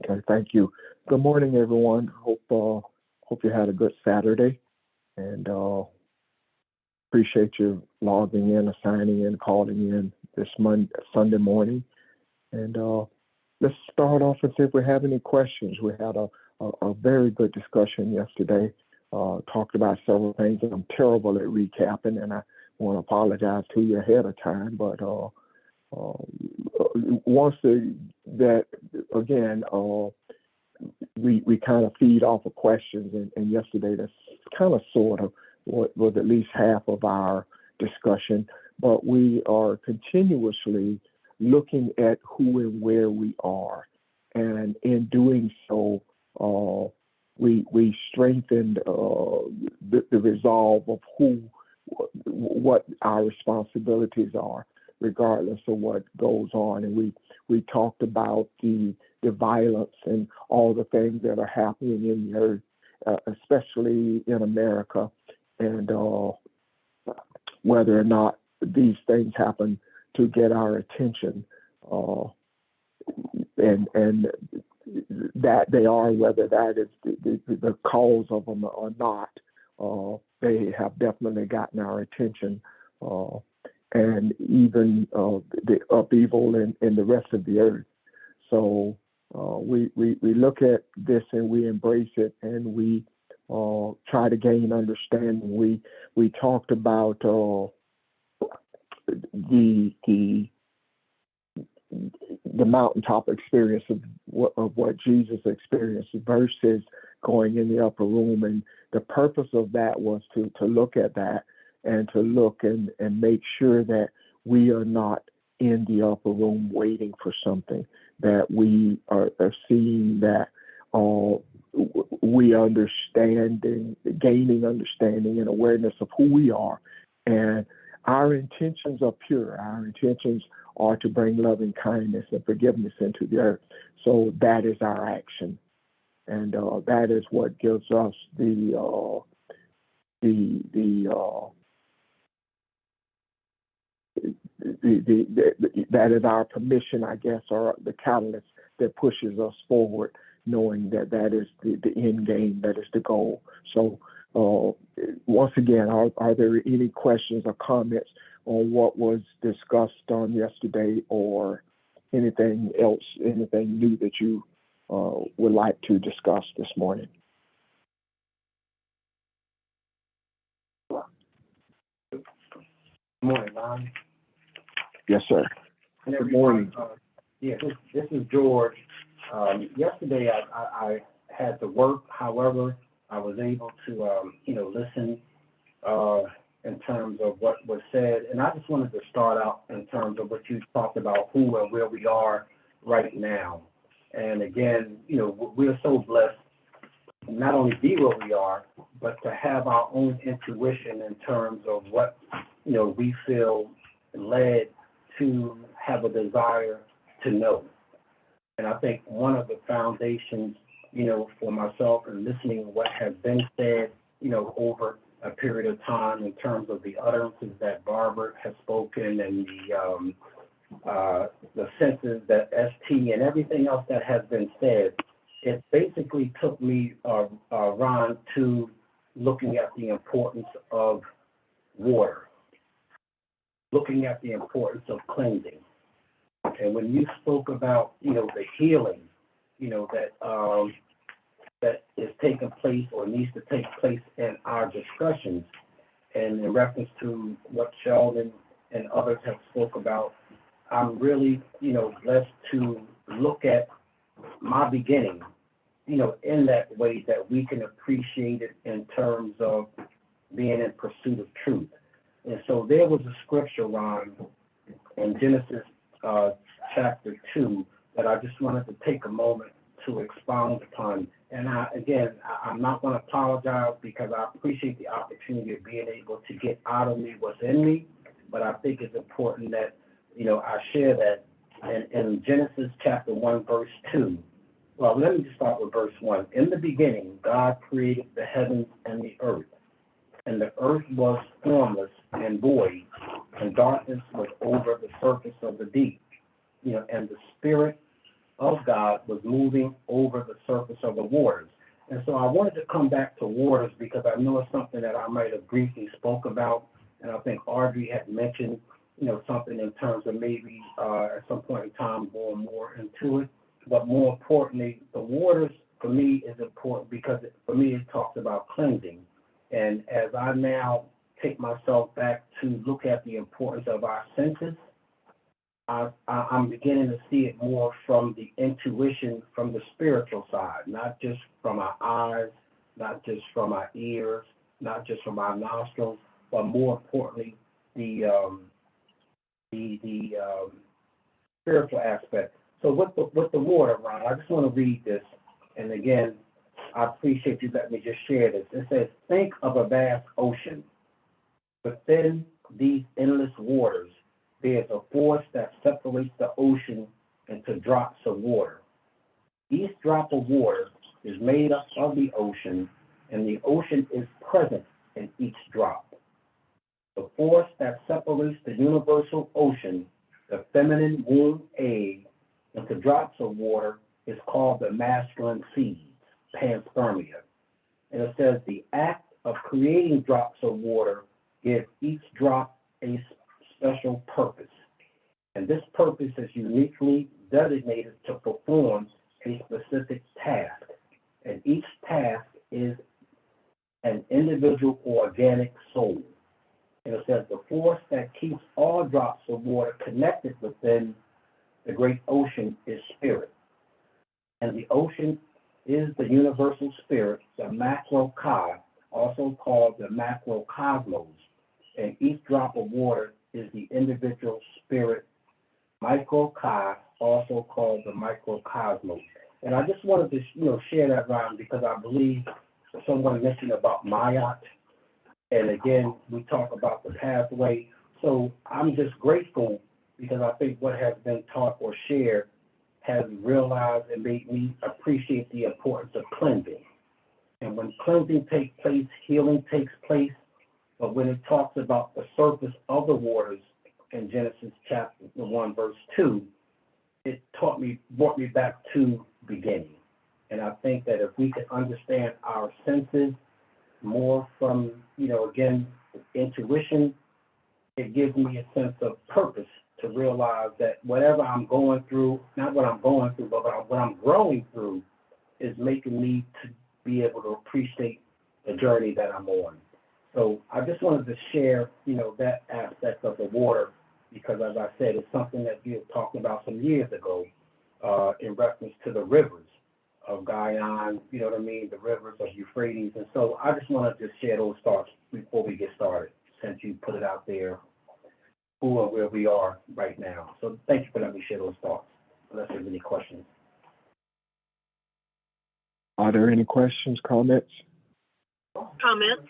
Okay, thank you. Good morning, everyone. Hope you had a good Saturday, and appreciate you logging in, signing in, calling in this Sunday morning. And let's start off and see if we have any questions. We had a very good discussion yesterday. Talked about several things, and I'm terrible at recapping, and I want to apologize to you ahead of time. But once that again, we kind of feed off of questions, and yesterday that's kind of sort of what was at least half of our discussion. But we are continuously looking at who and where we are, and in doing so, we strengthened the resolve of what our responsibilities are, regardless of what goes on. And we talked about the violence and all the things that are happening in the earth, especially in America, and whether or not these things happen to get our attention, and that they are, whether that is the cause of them or not, they have definitely gotten our attention, and even the upheaval in the rest of the earth. So we look at this and we embrace it, and we try to gain understanding. We talked about the mountaintop experience of what Jesus experienced versus going in the upper room, and the purpose of that was to look at that and to look and make sure that we are not in the upper room waiting for something, that we are seeing that we understanding, gaining understanding and awareness of who we are, and our intentions are pure. Our intentions are to bring loving kindness and forgiveness into the earth. So that is our action, and that is what gives us that is our permission, I guess, or the catalyst that pushes us forward, knowing that that is the end game, that is the goal. So once again, are there any questions or comments on what was discussed on yesterday, or anything else, anything new that you would like to discuss this morning? Good morning, Ron. Yes, sir. Good morning. This is George. Yesterday I had to work. However, I was able to listen in terms of what was said, and I just wanted to start out in terms of what you talked about, who and where we are right now. And again, we're so blessed not only be where we are, but to have our own intuition in terms of what we feel led to have a desire to know. And I think one of the foundations, for myself and listening to what has been said, over a period of time in terms of the utterances that Barbara has spoken, and the senses that ST and everything else that has been said, it basically took me, Ron, to looking at the importance of water, looking at the importance of cleansing. And when you spoke about, the healing, that is taking place or needs to take place in our discussions, and in reference to what Sheldon and others have spoke about, I'm really, blessed to look at my beginning, in that way that we can appreciate it in terms of being in pursuit of truth. And so there was a scripture, Ron, in Genesis chapter 2 that I just wanted to take a moment to expound upon. And I'm not going to apologize, because I appreciate the opportunity of being able to get out of me what's in me, but I think it's important that, I share that. And in Genesis chapter 1, verse 2, well, let me just start with verse 1. In the beginning, God created the heavens and the earth, and the earth was formless and void, and darkness was over the surface of the deep. And the Spirit of God was moving over the surface of the waters. And so I wanted to come back to waters because I know it's something that I might have briefly spoke about, and I think Audrey had mentioned, something in terms of maybe at some point in time going more into it. But more importantly, the waters for me is important because for me it talks about cleansing. And as I now take myself back to look at the importance of our senses, I'm beginning to see it more from the intuition, from the spiritual side, not just from our eyes, not just from our ears, not just from our nostrils, but more importantly, the spiritual aspect. So with the water, Ron, I just want to read this, and again, I appreciate you letting me just share this. It says, "Think of a vast ocean. Within these endless waters, there's a force that separates the ocean into drops of water. Each drop of water is made up of the ocean, and the ocean is present in each drop. The force that separates the universal ocean, the feminine womb egg, into drops of water is called the masculine seeds, panspermia. And it says the act of creating drops of water gives each drop a special purpose. And this purpose is uniquely designated to perform a specific task. And each task is an individual organic soul. And it says the force that keeps all drops of water connected within the great ocean is spirit. And the ocean is the universal spirit, the macro-chi, also called the macrocosmos. And each drop of water is the individual spirit, micro-chi, also called the microcosmos. And I just wanted to, share that around because I believe someone mentioned about Mayat. And again, we talk about the pathway. So I'm just grateful because I think what has been taught or shared has realized and made me appreciate the importance of cleansing. And when cleansing takes place, healing takes place. But when it talks about the surface of the waters in Genesis chapter 1, verse 2, it brought me back to beginning. And I think that if we could understand our senses more from, again, intuition, it gives me a sense of purpose to realize that whatever I'm going through, not what I'm going through, but what I'm growing through is making me to be able to appreciate the journey that I'm on. So I just wanted to share, that aspect of the water because, as I said, it's something that you had talked about some years ago in reference to the rivers of Guyana, the rivers of Euphrates. And so I just wanted to share those thoughts before we get started, since you put it out there, who and where we are right now. So thank you for letting me share those thoughts, unless there's any questions. Are there any questions, comments? Comments.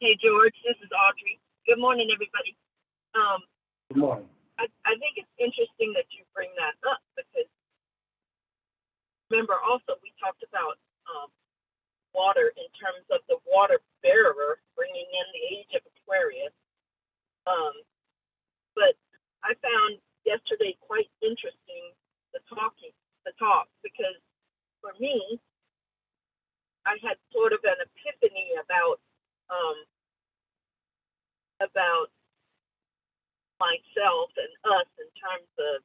Hey, George, this is Audrey. Good morning, everybody. Good morning. I think it's interesting that you bring that up because remember also we talked about water in terms of the water bearer bringing in the age of Aquarius. But I found yesterday quite interesting the talk because for me, I had sort of an epiphany about myself and us in terms of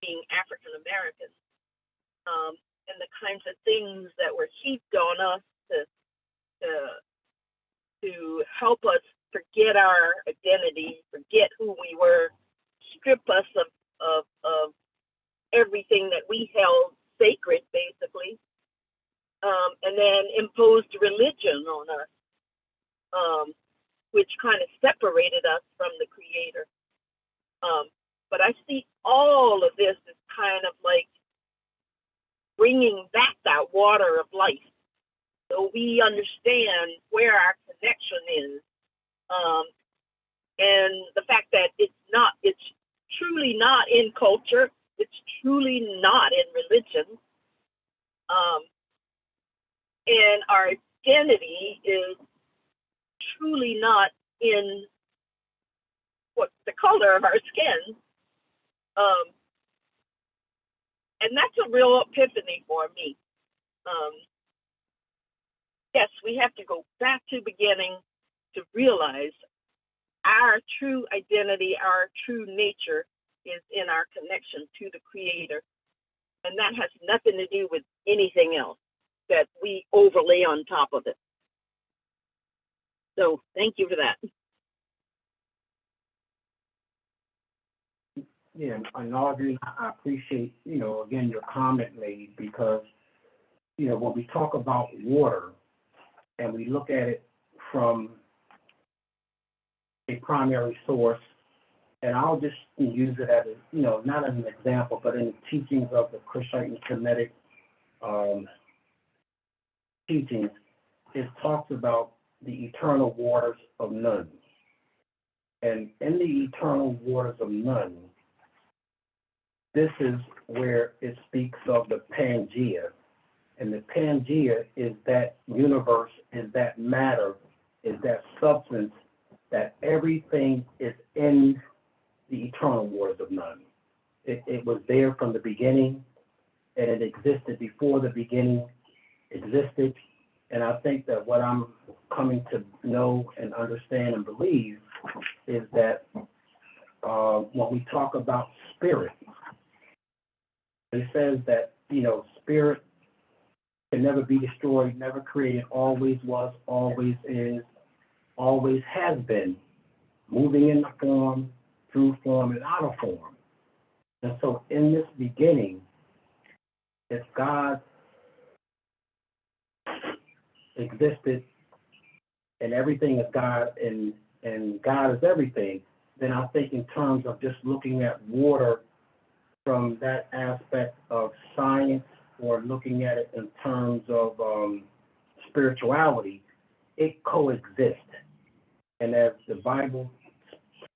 being African Americans, and the kinds of things that were heaped on us to help us forget our identity, forget who we were, strip us of everything that we held sacred, basically, and then imposed religion on us, which kind of separated us from the Creator. But I see all of this as kind of like bringing back that water of life, so we understand where our connection is, and the fact that it's truly not in culture, it's truly not in religion, and our identity is truly not in what the color of our skin. And that's a real epiphany for me. Um, yes, we have to go back to the beginning to realize our true identity, our true nature is in our connection to the Creator. And that has nothing to do with anything else that we overlay on top of it. So thank you for that. Yeah, and Audrey, I appreciate, again, your comment made, because, when we talk about water and we look at it from a primary source, and I'll just use it as not as an example, but in the teachings of the Christite and Kemetic teachings, it talks about the eternal waters of Nun. And in the eternal waters of Nun, this is where it speaks of the Pangea. And the Pangea is that universe, is that matter, is that substance, that everything is in the eternal waters of Nun. It was there from the beginning, and it existed before the beginning existed. And I think that what I'm coming to know and understand and believe is that when we talk about spirit, it says that, spirit can never be destroyed, never created, always was, always is, always has been, moving in the form, through form, and out of form. And so in this beginning, if God existed and everything is God and God is everything, then I think in terms of just looking at water from that aspect of science, or looking at it in terms of spirituality, it coexists. And as the Bible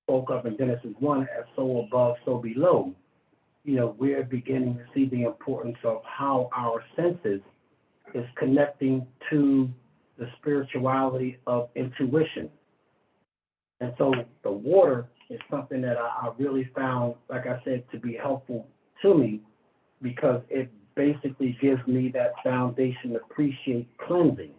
spoke of in Genesis 1, as so above, so below, we're beginning to see the importance of how our senses is connecting to the spirituality of intuition. And so the water is something that I really found, like I said, to be helpful to me, because it basically gives me that foundation to appreciate cleansing.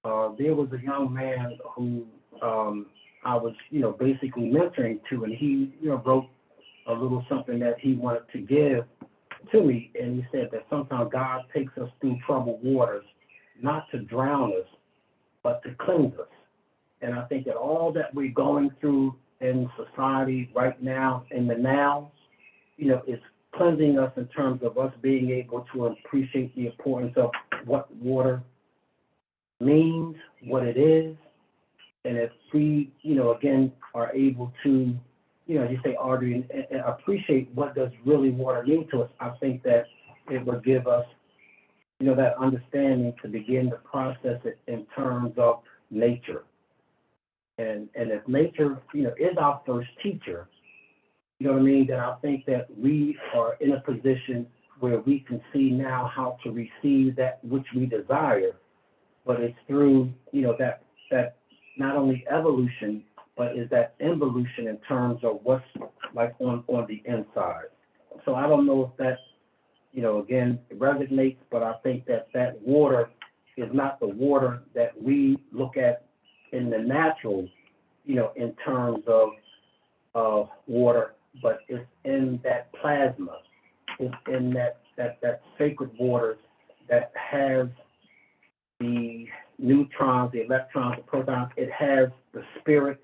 There was a young man who I was, basically mentoring to, and he, wrote a little something that he wanted to give to me, and he said that sometimes God takes us through troubled waters, not to drown us, but to cleanse us. And I think that all that we're going through in society right now, in the now, is cleansing us in terms of us being able to appreciate the importance of what water means, what it is. And if we, again, are able to, as you say, Audrey, and appreciate what does really water mean to us, I think that it will give us, that understanding to begin to process it in terms of nature. And if nature, is our first teacher, then I think that we are in a position where we can see now how to receive that which we desire, but it's through, that not only evolution, but is that involution in terms of what's like on the inside. So I don't know if that, again, resonates, but I think that water is not the water that we look at in the natural, in terms of water, but it's in that plasma, it's in that sacred waters that has the neutrons, the electrons, the protons, it has the spirit,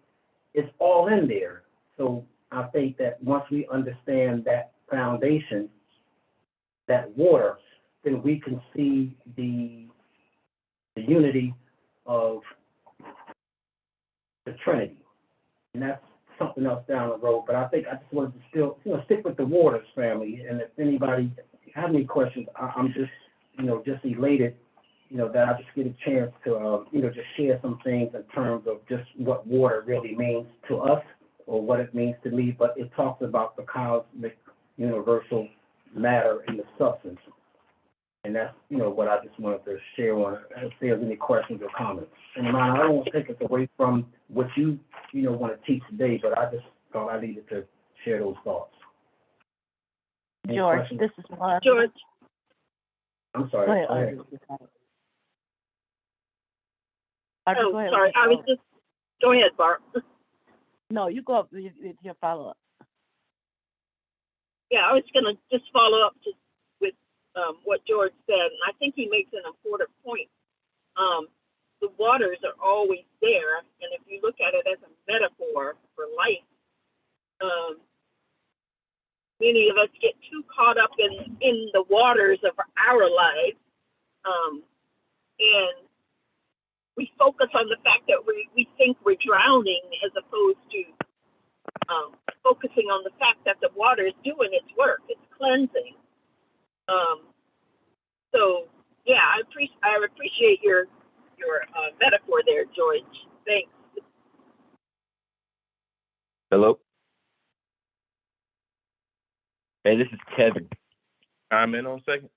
it's all in there. So I think that once we understand that foundation, that water, then we can see the unity of the Trinity. And that's something else down the road. But I think I just wanted to still, stick with the waters, family. And if anybody have any questions, I'm just, just elated, that I just get a chance to, just share some things in terms of just what water really means to us, or what it means to me. But it talks about the cosmic universal matter and the substance. And that's, what I just wanted to share on it. If there's any questions or comments. And I don't want to take it away from what you, want to teach today, but I just thought I needed to share those thoughts. Any George, questions? this is Barbara. George, I'm sorry. Go ahead, Go ahead. Audrey. Audrey, oh, go ahead sorry, with your I was follow-up. just, go ahead, Barb. No, you go up with your follow-up. Yeah, I was gonna just follow up just with, what George said, and I think he makes an important point. The waters are always there, and if you look at it as a metaphor for life, many of us get too caught up in the waters of our lives, and we focus on the fact that we think we're drowning as opposed to focusing on the fact that the water is doing its work, it's cleansing. So yeah, I appreciate your metaphor there, George. Thanks. Hello. Hey, this is Kevin. I'm in on a second.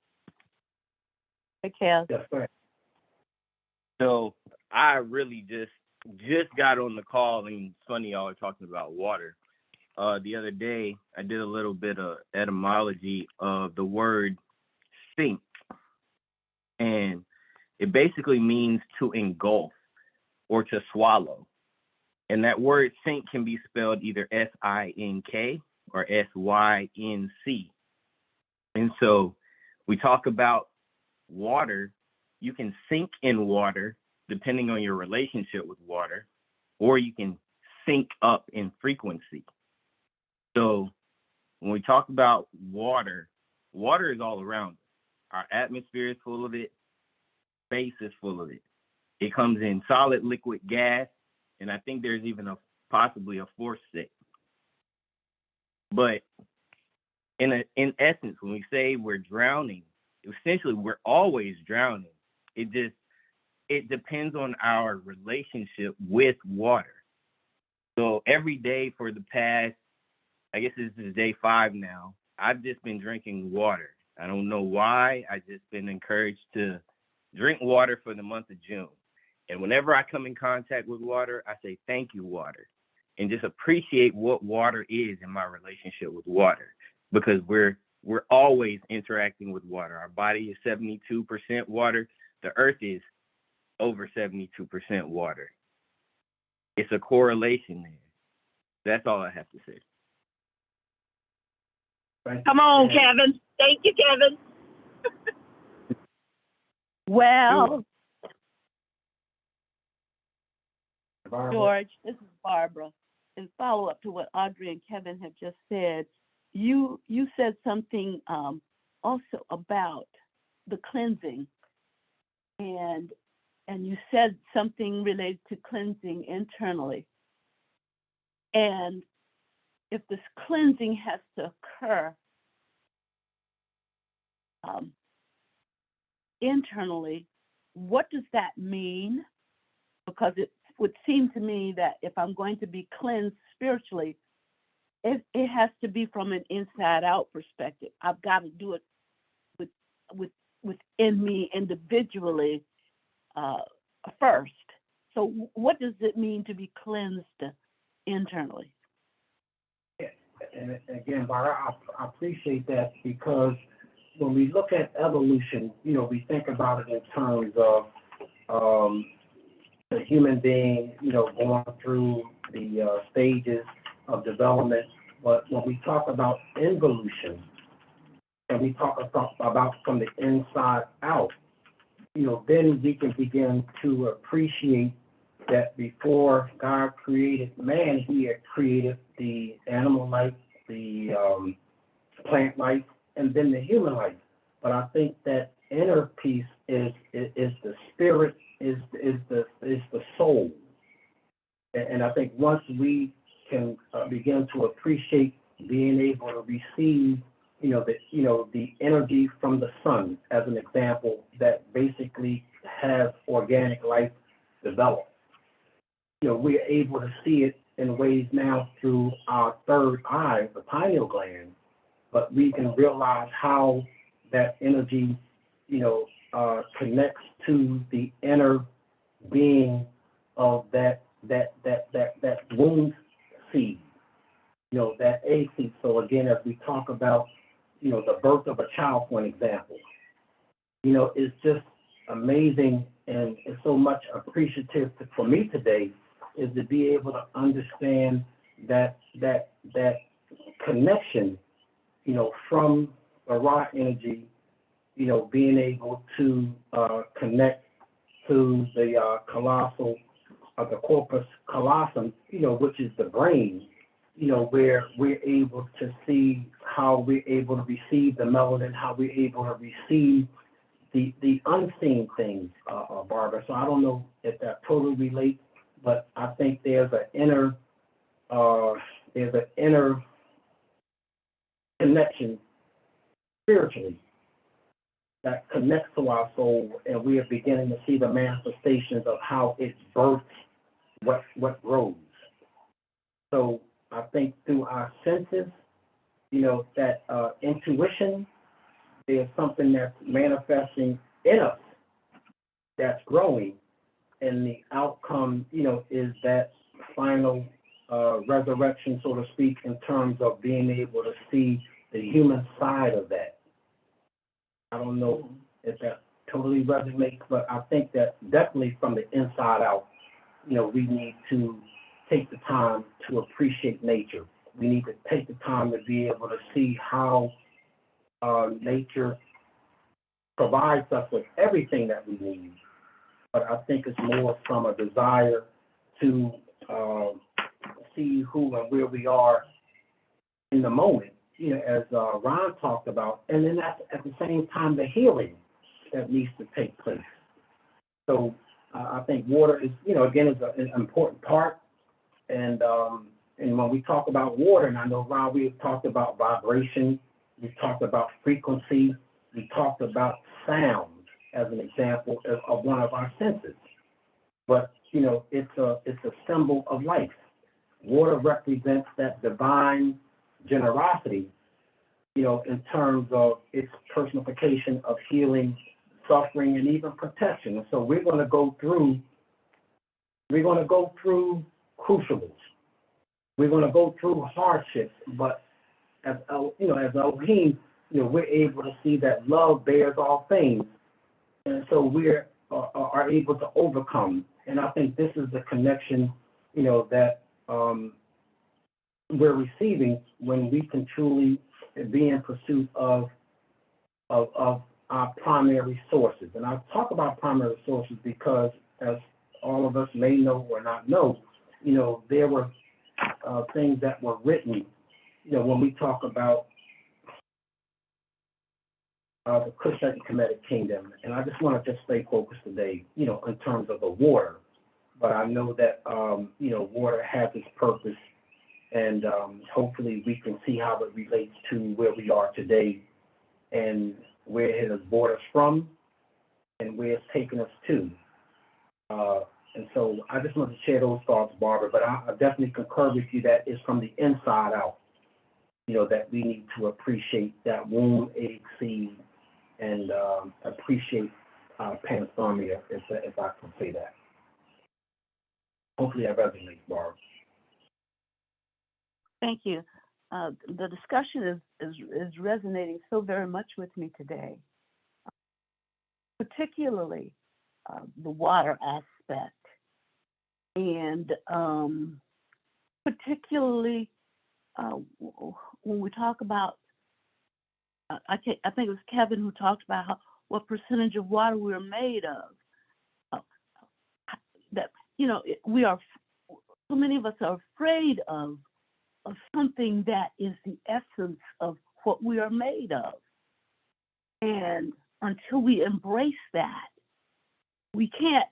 Hey, Kev. Yes, go ahead. So I really just got on the call, and it's funny y'all are talking about water. The other day, I did a little bit of etymology of the word sink, and it basically means to engulf or to swallow. And that word sink can be spelled either S-I-N-K or S-Y-N-C. And so we talk about water. You can sink in water depending on your relationship with water, or you can sync up in frequency. So when we talk about water, water is all around us. Our atmosphere is full of it. Space is full of it. It comes in solid, liquid, gas, and I think there's even possibly a fourth state. But in essence, when we say we're drowning, essentially we're always drowning. It depends on our relationship with water. So every day for the past, I guess this is day 5 now, I've just been drinking water. I don't know why. I've just been encouraged to drink water for the month of June. And whenever I come in contact with water, I say, thank you, water, and just appreciate what water is in my relationship with water, because we're always interacting with water. Our body is 72% water. The earth is over 72% water. It's a correlation there. That's all I have to say. Thank you. Come on, Kevin. Thank you, Kevin. Well, Barbara? George, this is Barbara. In follow-up to what Audrey and Kevin have just said, you said something also about the cleansing, and you said something related to cleansing internally. And if this cleansing has to occur internally, what does that mean? Because it would seem to me that if I'm going to be cleansed spiritually, it has to be from an inside out perspective. I've got to do it within me individually first. So what does it mean to be cleansed internally? And again, Barbara, I appreciate that, because when we look at evolution, we think about it in terms of the human being, going through the stages of development. But when we talk about involution, and we talk about from the inside out, then we can begin to appreciate that before God created man, he had created the animal life, the plant life, and then the human life. But I think that inner piece is the spirit, is the soul. And I think once we can begin to appreciate being able to receive, the energy from the sun, as an example, that basically has organic life develop. We're able to see it in ways now through our third eye, the pineal gland, but we can realize how that energy, connects to the inner being of that womb seed, that egg seed. So again, as we talk about, the birth of a child, for an example. It's just amazing, and it's so much appreciative for me today is to be able to understand that connection, from the raw energy, being able to connect to the colossal, the corpus callosum, which is the brain, where we're able to see how we're able to receive the melanin, how we're able to receive the unseen things, Barbara. So I don't know if that totally relates, but I think there's an inner connection spiritually that connects to our soul, and we are beginning to see the manifestations of how it births what grows. So I think through our senses, that intuition, there's something that's manifesting in us that's growing, and the outcome, is that final resurrection, so to speak, in terms of being able to see the human side of that. I don't know if that totally resonates, but I think that definitely from the inside out, we need to take the time to appreciate nature. We need to take the time to be able to see how nature provides us with everything that we need. But I think it's more from a desire to see who and where we are in the moment, as Ron talked about, and then at the same time, the healing that needs to take place. So I think water is, again, is an important part. And when we talk about water, and I know, Ron, we've talked about vibration, we've talked about frequency, we talked about sound as an example of one of our senses. But, it's a symbol of life. Water represents that divine generosity, in terms of its personification of healing, suffering, and even protection. And so we're going to go through crucibles. We're going to go through hardships, but as Elohim, we're able to see that love bears all things, and so we are able to overcome. And I think this is the connection, that we're receiving when we can truly be in pursuit of our primary sources. And I talk about primary sources because, as all of us may know or not know, there were things that were written, when we talk about the Kushite and Kemetic Kingdom. And I just want to just stay focused today, in terms of the water. But I know that, water has its purpose, and hopefully we can see how it relates to where we are today and where it has brought us from and where it's taken us to. And so I just want to share those thoughts, Barbara, but I definitely concur with you that it's from the inside out, that we need to appreciate that womb, egg, seed, and appreciate panspermia, if I can say that. Hopefully that resonates, Barbara. Thank you. The discussion is resonating so very much with me today, particularly the water aspect, and particularly when we talk about, I think it was Kevin who talked about what percentage of water we're made of. That we are, so many of us are afraid of something that is the essence of what we are made of. And until we embrace that, we can't,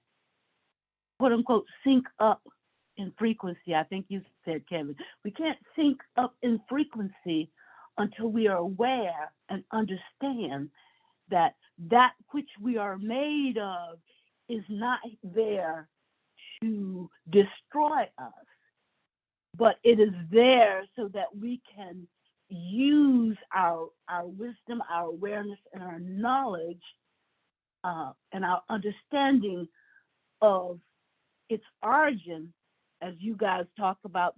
quote unquote, sync up in frequency. I think you said, Kevin, we can't sync up in frequency until we are aware and understand that that which we are made of is not there to destroy us, but it is there so that we can use our wisdom, our awareness, and our knowledge, and our understanding of its origin, as you guys talk about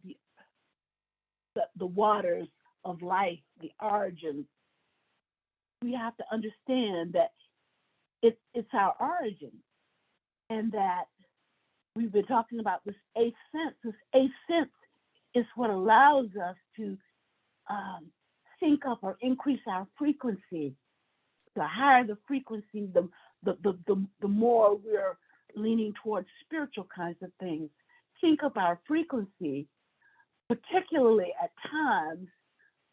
the waters of life, the origin we have to understand that it's our origin, and that we've been talking about this eighth sense. This eighth sense is what allows us to sync up or increase our frequency. The higher the frequency, the more we're leaning towards spiritual kinds of things. Sync up our frequency, particularly at times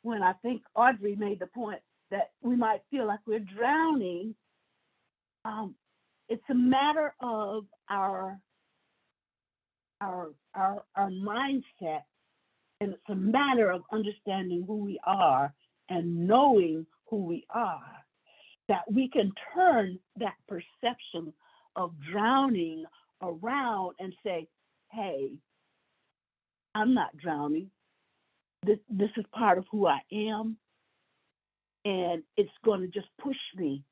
when I think Audrey made the point that we might feel like we're drowning. It's a matter of our mindset, and it's a matter of understanding who we are and knowing who we are, that we can turn that perception of drowning around and say, hey, I'm not drowning. This is part of who I am, and it's going to just push me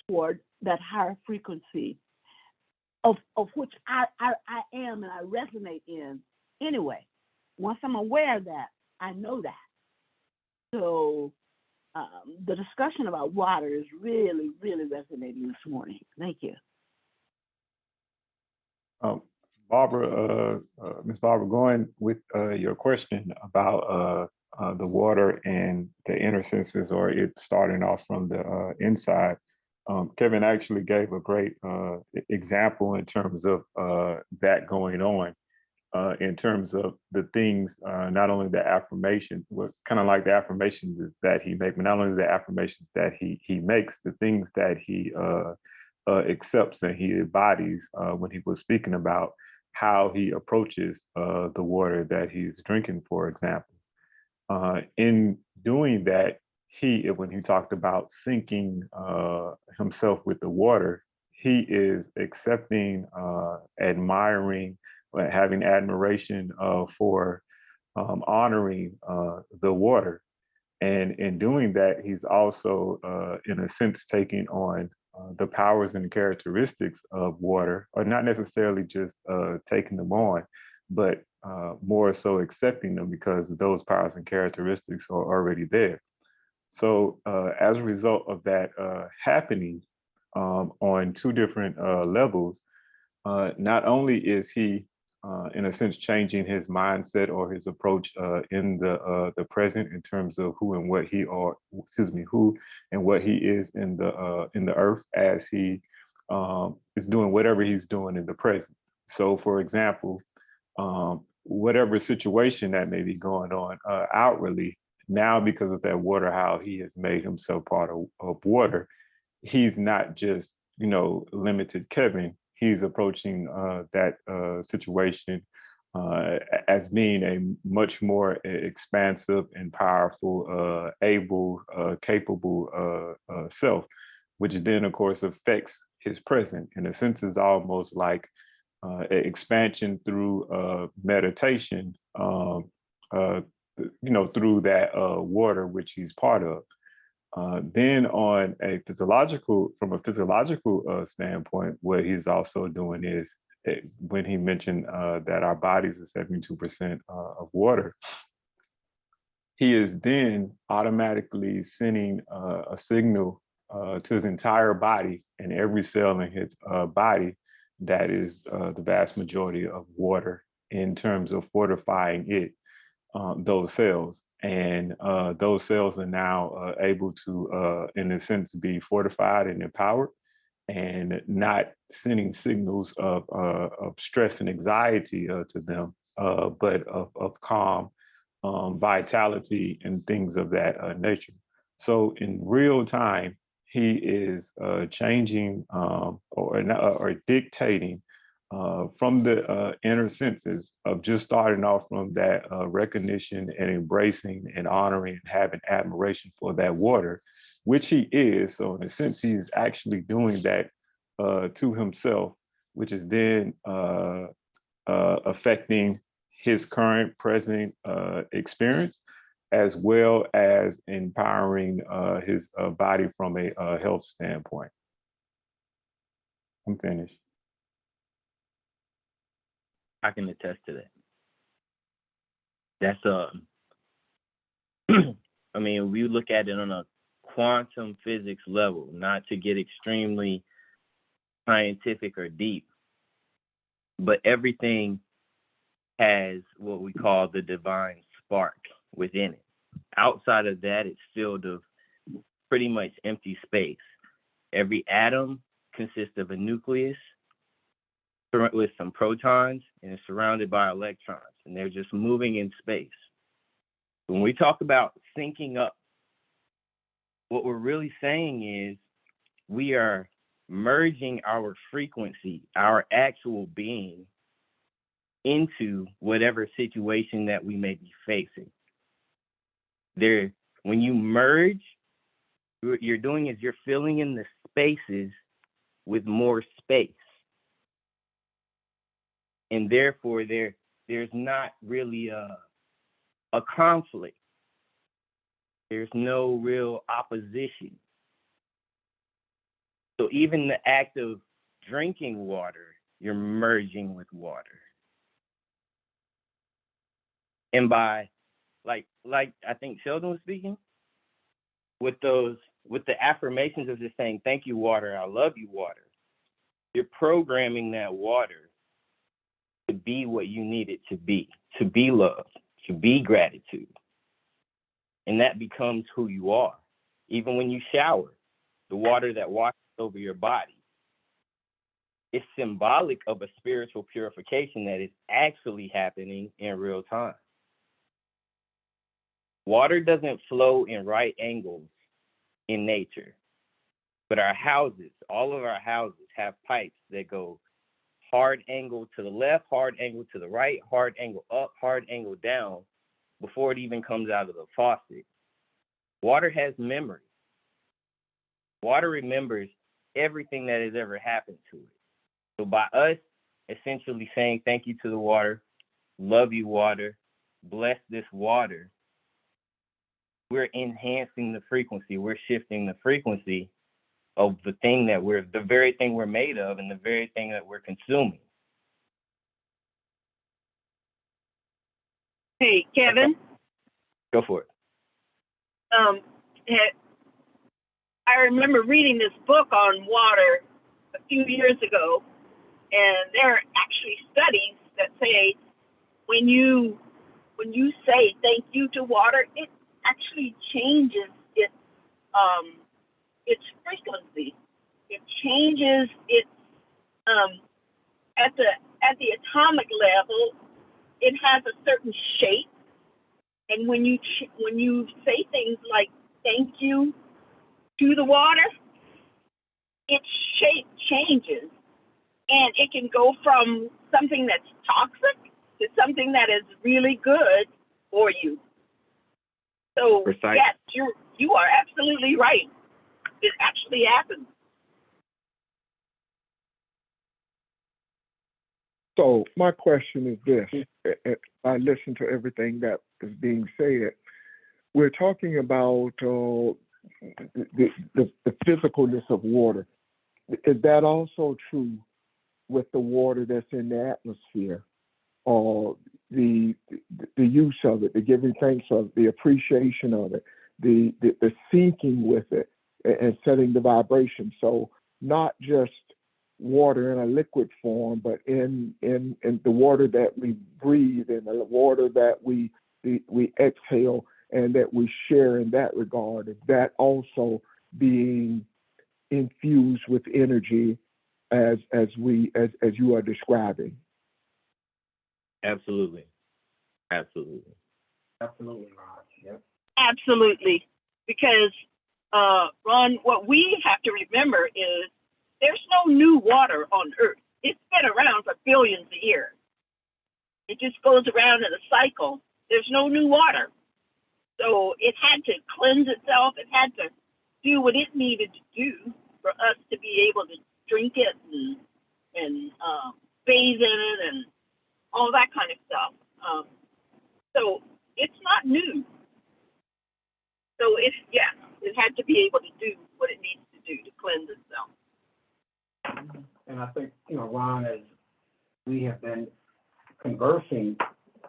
toward that higher frequency of which I am and I resonate in anyway. Once I'm aware of that, I know that. So the discussion about water is really, really resonating this morning. Thank you. Barbara, Ms. Barbara, going with your question about the water and the inner senses, or it starting off from the inside, Kevin actually gave a great example in terms of that going on, in terms of the things, not only the affirmation, was kind of like the affirmations that he makes, but not only the affirmations that he makes, the things that he accepts and he embodies when he was speaking about how he approaches the water that he's drinking, for example. In doing that, when he talked about syncing himself with the water, he is accepting, admiring, having admiration for honoring the water. And in doing that, he's also, in a sense, taking on the powers and characteristics of water, or not necessarily just taking them on, but more so accepting them, because those powers and characteristics are already there. So as a result of that happening on two different levels, not only is he, in a sense, changing his mindset or his approach in the present, in terms of who and what he are, who and what he is in the earth, as he is doing whatever he's doing in the present. So, for example, whatever situation that may be going on outwardly, now because of that water, how he has made himself part of water, he's not just, limited Kevin. He's approaching that situation as being a much more expansive and powerful, able, capable self, which then, of course, affects his present. In a sense, is almost like expansion through meditation, through that water which he's part of. Then on from a physiological standpoint, what he's also doing is, when he mentioned that our bodies are 72% of water, he is then automatically sending a signal to his entire body and every cell in his body that is the vast majority of water, in terms of fortifying it, those cells. And those cells are now able to, in a sense, be fortified and empowered, and not sending signals of stress and anxiety to them, but of calm, vitality, and things of that nature. So in real time, he is changing or dictating from the inner senses of just starting off from that recognition and embracing and honoring and having admiration for that water, which he is. So in a sense, he's actually doing that to himself, which is then affecting his current present experience, as well as empowering his body from a health standpoint. I'm finished. I can attest to that. That's I mean, we look at it on a quantum physics level, not to get extremely scientific or deep, but everything has what we call the divine spark within it. Outside of that, it's filled of pretty much empty space. Every atom consists of a nucleus with some protons, and it's surrounded by electrons, and they're just moving in space. When we talk about syncing up, what we're really saying is we are merging our frequency, our actual being, into whatever situation that we may be facing. When you merge, what you're doing is you're filling in the spaces with more space. And therefore, there's not really a conflict. There's no real opposition. So even the act of drinking water, you're merging with water. And by, like I think Sheldon was speaking, with the affirmations of just saying, thank you, water, I love you, water, you're programming that water to be what you need it to be loved, to be gratitude. And that becomes who you are. Even when you shower, the water that washes over your body, it's symbolic of a spiritual purification that is actually happening in real time. Water doesn't flow in right angles in nature, but our houses, all of our houses have pipes that go hard angle to the left, hard angle to the right, hard angle up, hard angle down before it even comes out of the faucet. Water has memory. Water remembers everything that has ever happened to it. So by us essentially saying thank you to the water, love you, water, bless this water, we're enhancing the frequency. We're shifting the frequency of the very thing we're made of and the very thing that we're consuming. Hey, Kevin. Go for it. I remember reading this book on water a few years ago, and there are actually studies that say when you say thank you to water, it actually changes its frequency. It changes its at the atomic level. It has a certain shape, and when you say things like thank you to the water, its shape changes, and it can go from something that's toxic to something that is really good for you. So Precise. yes, you are absolutely right. It actually happens. So my question is this: I listen to everything that is being said. We're talking about the physicalness of water. Is that also true with the water that's in the atmosphere, or the use of it, the giving thanks of it, the appreciation of it, the syncing with it, and setting the vibration? So not just water in a liquid form, but in the water that we breathe, and the water that we exhale, and that we share in that regard. Is that also being infused with energy as you are describing? Absolutely. Absolutely, Rod. Yep. Absolutely, because Ron, what we have to remember is there's no new water on Earth. It's been around for billions of years. It just goes around in a cycle. There's no new water. So it had to cleanse itself. It had to do what it needed to do for us to be able to drink it and bathe in it and all that kind of stuff. So it's not new. So it had to be able to do what it needs to do to cleanse itself. And I think, Ron, as we have been conversing,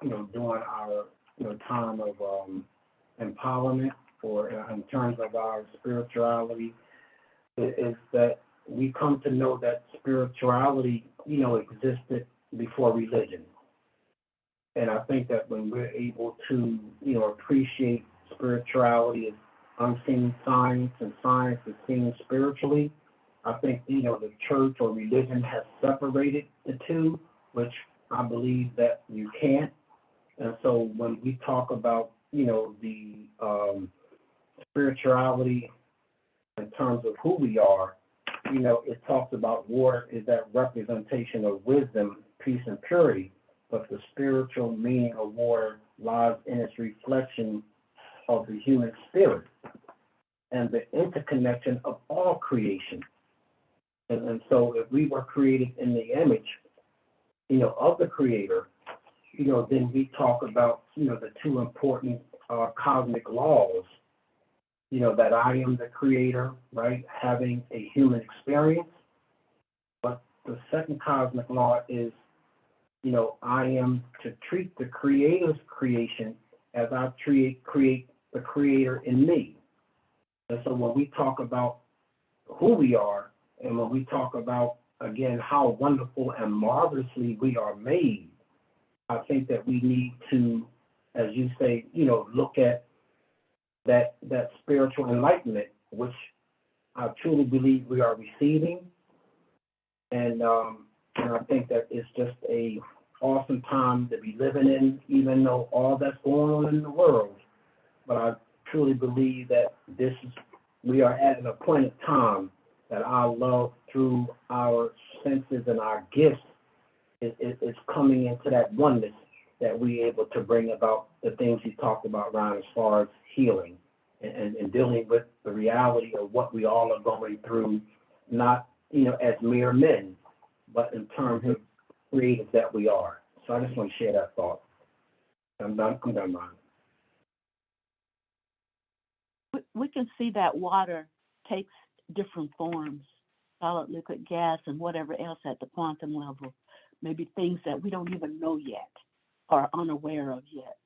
during our, time of empowerment, or in terms of our spirituality is that we come to know that spirituality, existed before religion. And I think that when we're able to, appreciate spirituality as unseen science and science is seen spiritually, I think, the church or religion has separated the two, which I believe that you can't. And so when we talk about, the spirituality in terms of who we are, it talks about water is that representation of wisdom, peace, and purity. But the spiritual meaning of water lies in its reflection of the human spirit and the interconnection of all creation. And so if we were created in the image, of the Creator, then we talk about, the two important cosmic laws, that I am the Creator, right, having a human experience. But the second cosmic law is, I am to treat the Creator's creation as I create the Creator in me. And so when we talk about who we are, and when we talk about, again, how wonderful and marvelously we are made, I think that we need to, as you say, look at that spiritual enlightenment, which I truly believe we are receiving. And I think that it's just a awesome time to be living in, even though all that's going on in the world. But I truly believe that we are at a point in time that our love through our senses and our gifts is coming into that oneness that we're able to bring about the things you talked about, Ryan, as far as healing and dealing with the reality of what we all are going through, not, as mere men, but in terms of creatives that we are. So I just want to share that thought. I'm done, Ryan. We can see that water takes different forms, solid, liquid, gas, and whatever else at the quantum level, maybe things that we don't even know yet or unaware of yet.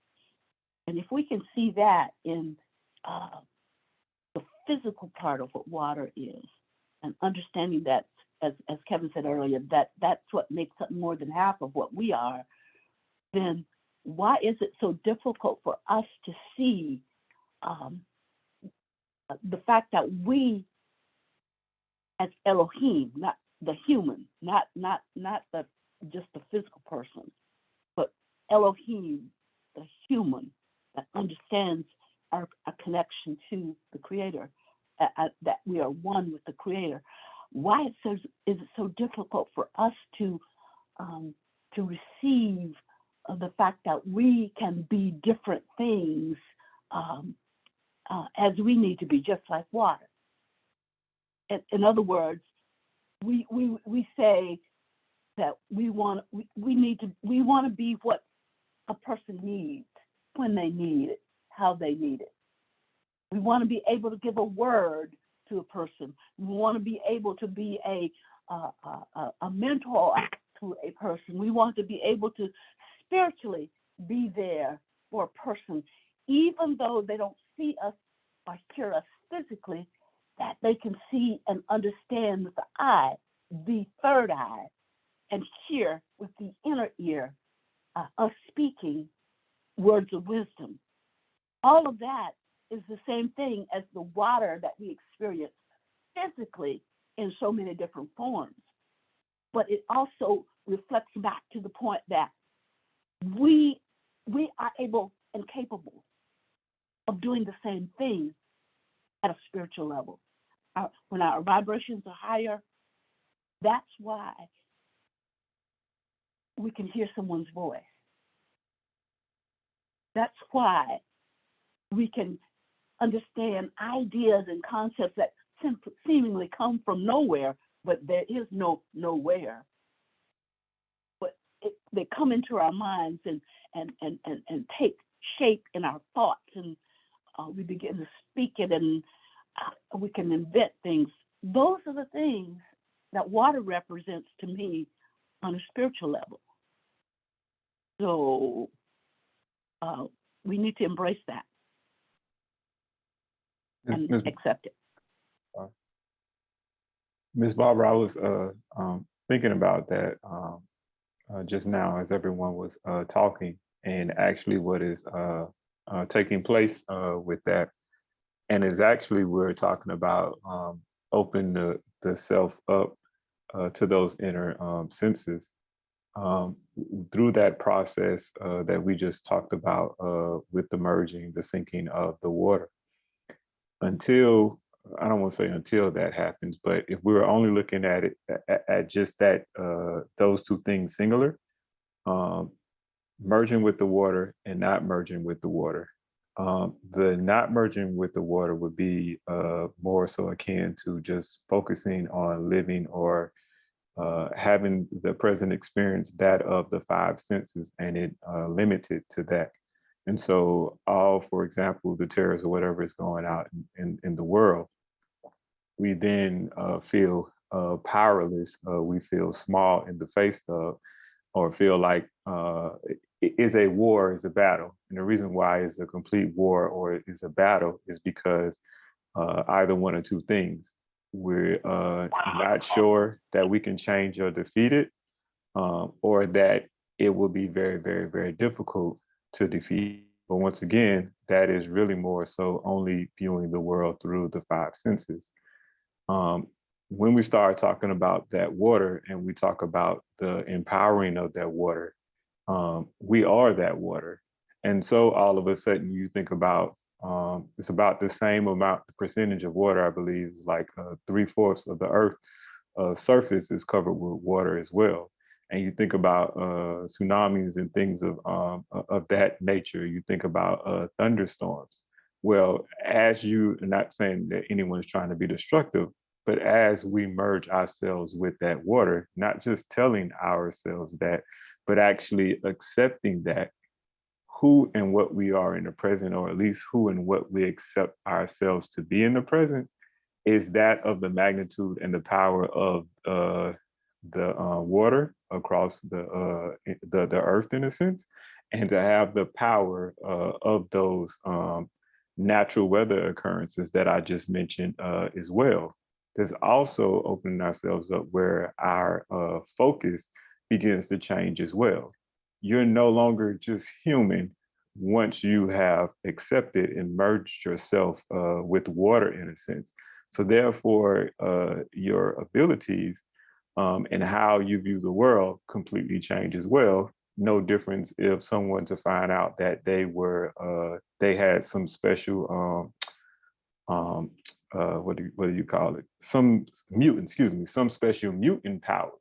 And if we can see that in the physical part of what water is, and understanding that, as Kevin said earlier, that's what makes up more than half of what we are, then why is it so difficult for us to see the fact that we, as Elohim, not the human, not just the physical person, but Elohim, the human that understands our connection to the Creator, that we are one with the Creator. Why is it so difficult for us to receive the fact that we can be different things as we need to be, just like water? In other words, we say that we want to be what a person needs, when they need it, how they need it. We want to be able to give a word to a person. We want to be able to be a mentor to a person. We want to be able to spiritually be there for a person, even though they don't see us or hear us physically, that they can see and understand with the eye, the third eye, and hear with the inner ear, us speaking words of wisdom. All of that is the same thing as the water that we experience physically in so many different forms. But it also reflects back to the point that we are able and capable of doing the same thing at a spiritual level. When our vibrations are higher, that's why we can hear someone's voice. That's why we can understand ideas and concepts that seemingly come from nowhere, but there is no nowhere. But they come into our minds and take shape in our thoughts, and we begin to speak it, and we can invent things. Those are the things that water represents to me on a spiritual level. So we need to embrace that and accept it. Ms. Barbara, I was thinking about that just now as everyone was talking, and actually what is taking place with that. And is actually we're talking about open the self up to those inner senses through that process that we just talked about with the merging, the sinking of the water. Until, I don't want to say until that happens, but if we were only looking at it at just that, those two things singular, um, merging with the water and not merging with the water. The not merging with the water would be more so akin to just focusing on living or having the present experience that of the five senses and it limited to that. And so all, for example, the terrors or whatever is going out in the world, we then feel powerless. We feel small in the face of, or feel like is a war, is a battle. And the reason why is a complete war or is a battle is because either one or two things. We're not sure that we can change or defeat it, or that it will be very, very, very difficult to defeat. But once again, that is really more so only viewing the world through the five senses. When we start talking about that water and we talk about the empowering of that water, we are that water. And so all of a sudden you think about, it's about the same amount, the percentage of water, I believe, is like 3/4 of the earth surface is covered with water as well. And you think about tsunamis and things of that nature. You think about thunderstorms. Well, as you, not saying that anyone's trying to be destructive, but as we merge ourselves with that water, not just telling ourselves that, but actually accepting that who and what we are in the present, or at least who and what we accept ourselves to be in the present, is that of the magnitude and the power of the water across the earth in a sense, and to have the power of those natural weather occurrences that I just mentioned as well. There's also opening ourselves up where our focus begins to change as well. You're no longer just human once you have accepted and merged yourself with water in a sense. So therefore, your abilities and how you view the world completely change as well. No difference if someone to find out that they had some special what do you call it? Some mutant, excuse me, some special mutant powers.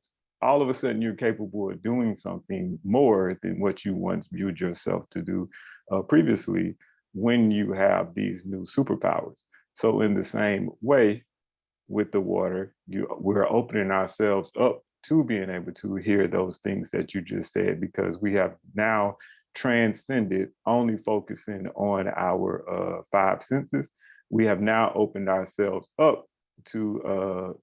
All of a sudden, you're capable of doing something more than what you once viewed yourself to do previously when you have these new superpowers. So in the same way, with the water, we're opening ourselves up to being able to hear those things that you just said, because we have now transcended only focusing on our five senses. We have now opened ourselves up to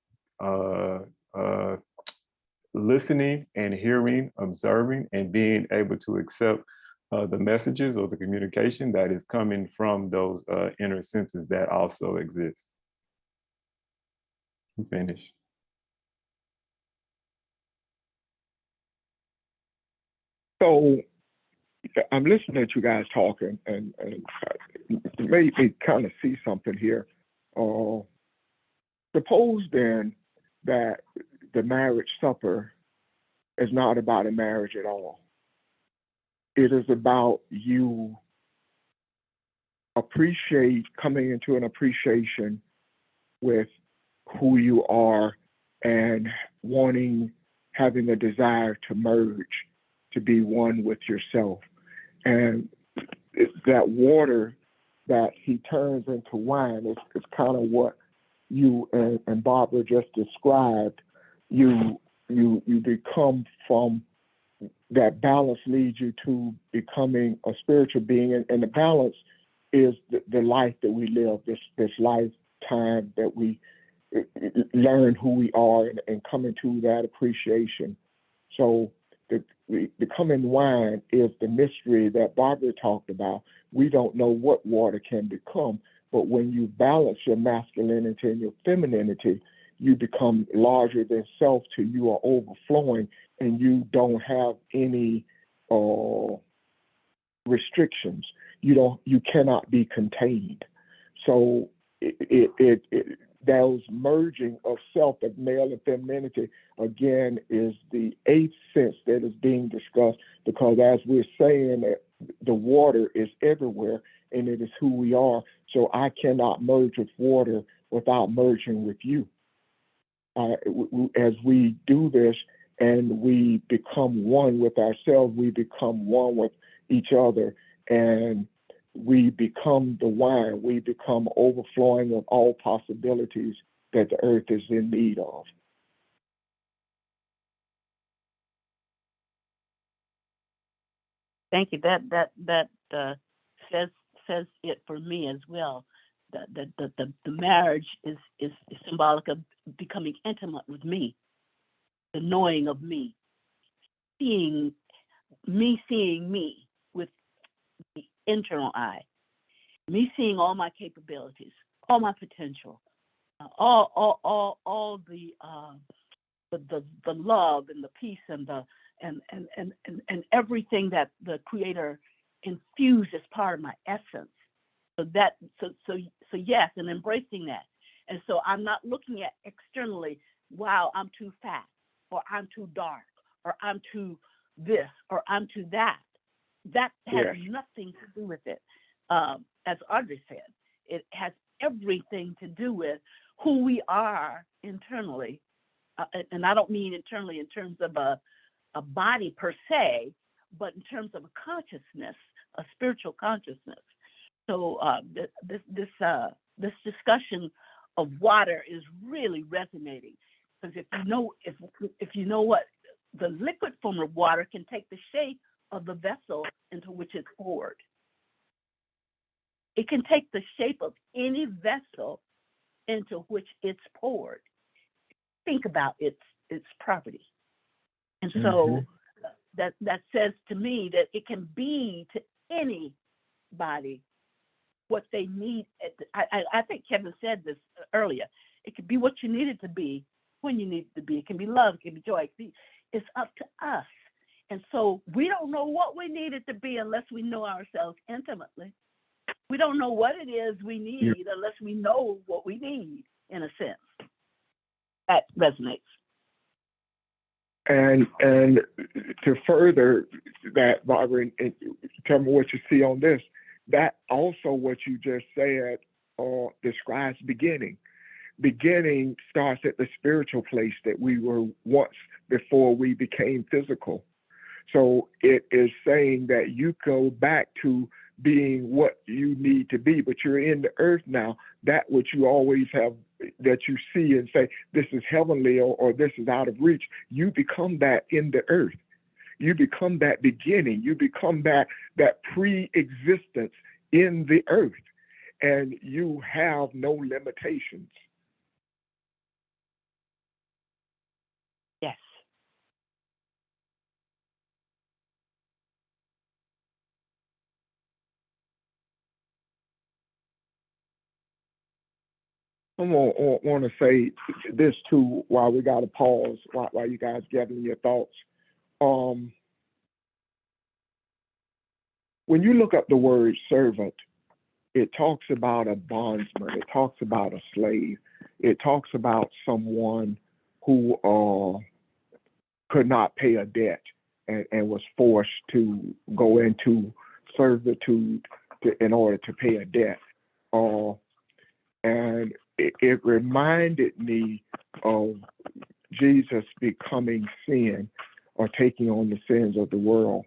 listening and hearing, observing, and being able to accept the messages or the communication that is coming from those inner senses that also exist. I'm finished. So I'm listening to you guys talking, and it made me kind of see something here. Suppose then that the marriage supper is not about a marriage at all. It is about you coming into an appreciation with who you are and having a desire to merge, to be one with yourself. And that water that he turns into wine is kind of what you and Barbara just described. You become from that balance leads you to becoming a spiritual being, and the balance is the life that we live, this lifetime that we learn who we are and come into that appreciation. So the becoming wine is the mystery that Barbara talked about. We don't know what water can become, but when you balance your masculinity and your femininity, you become larger than self till you are overflowing and you don't have any restrictions. You cannot be contained. So those merging of self, of male and femininity, again, is the eighth sense that is being discussed, because as we're saying that the water is everywhere and it is who we are. So I cannot merge with water without merging with you. As we do this and we become one with ourselves, we become one with each other, and we become the wine. We become overflowing of all possibilities that the earth is in need of. Thank you. That says it for me as well. The marriage is symbolic of becoming intimate with me, the knowing of me, seeing me with the internal eye, me seeing all my capabilities, all my potential, all the love and the peace and the and everything that the Creator infused as part of my essence. So yes, and embracing that. And so I'm not looking at externally, wow, I'm too fat, or I'm too dark, or I'm too this, or I'm too that. That has nothing to do with it. As Audrey said, it has everything to do with who we are internally. And I don't mean internally in terms of a body per se, but in terms of a consciousness, a spiritual consciousness. So this discussion of water is really resonating, because if you know what the liquid form of water can take the shape of the vessel into which it's poured. It can take the shape of any vessel into which it's poured. Think about its property. And so that says to me that it can be to anybody what they need. I think Kevin said this earlier. It can be what you need it to be when you need it to be. It can be love, it can be joy. It's up to us. And so we don't know what we need it to be unless we know ourselves intimately. We don't know what it is we need unless we know what we need, in a sense. That resonates. And to further that, Barbara, and tell me what you see on this, that also what you just said describes beginning. Beginning starts at the spiritual place that we were once before we became physical. So it is saying that you go back to being what you need to be, but you're in the earth now. That which you always have, that you see and say, this is heavenly or this is out of reach, you become that in the earth. You become that beginning. You become that pre-existence in the earth, and you have no limitations. Yes. I want to say this too, while we got to pause, while you guys gathering your thoughts. When you look up the word servant, it talks about a bondsman. It talks about a slave. It talks about someone who could not pay a debt and was forced to go into servitude in order to pay a debt. And it reminded me of Jesus becoming sin, or taking on the sins of the world.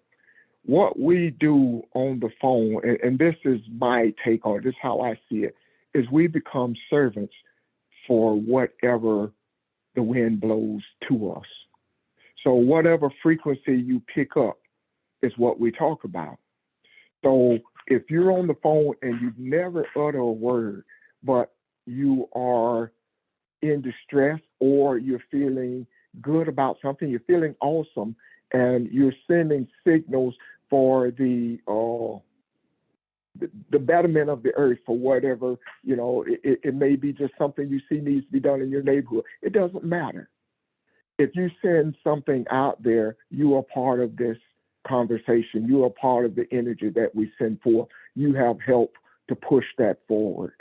What we do on the phone, and this is my take on it, this is how I see it, is we become servants for whatever the wind blows to us. So whatever frequency you pick up is what we talk about. So if you're on the phone and you never utter a word, but you are in distress, or you're feeling good about something, you're feeling awesome, and you're sending signals for the the betterment of the earth for whatever, it may be just something you see needs to be done in your neighborhood. It doesn't matter. If you send something out there, you are part of this conversation. You are part of the energy that we send forth. You have helped to push that forward.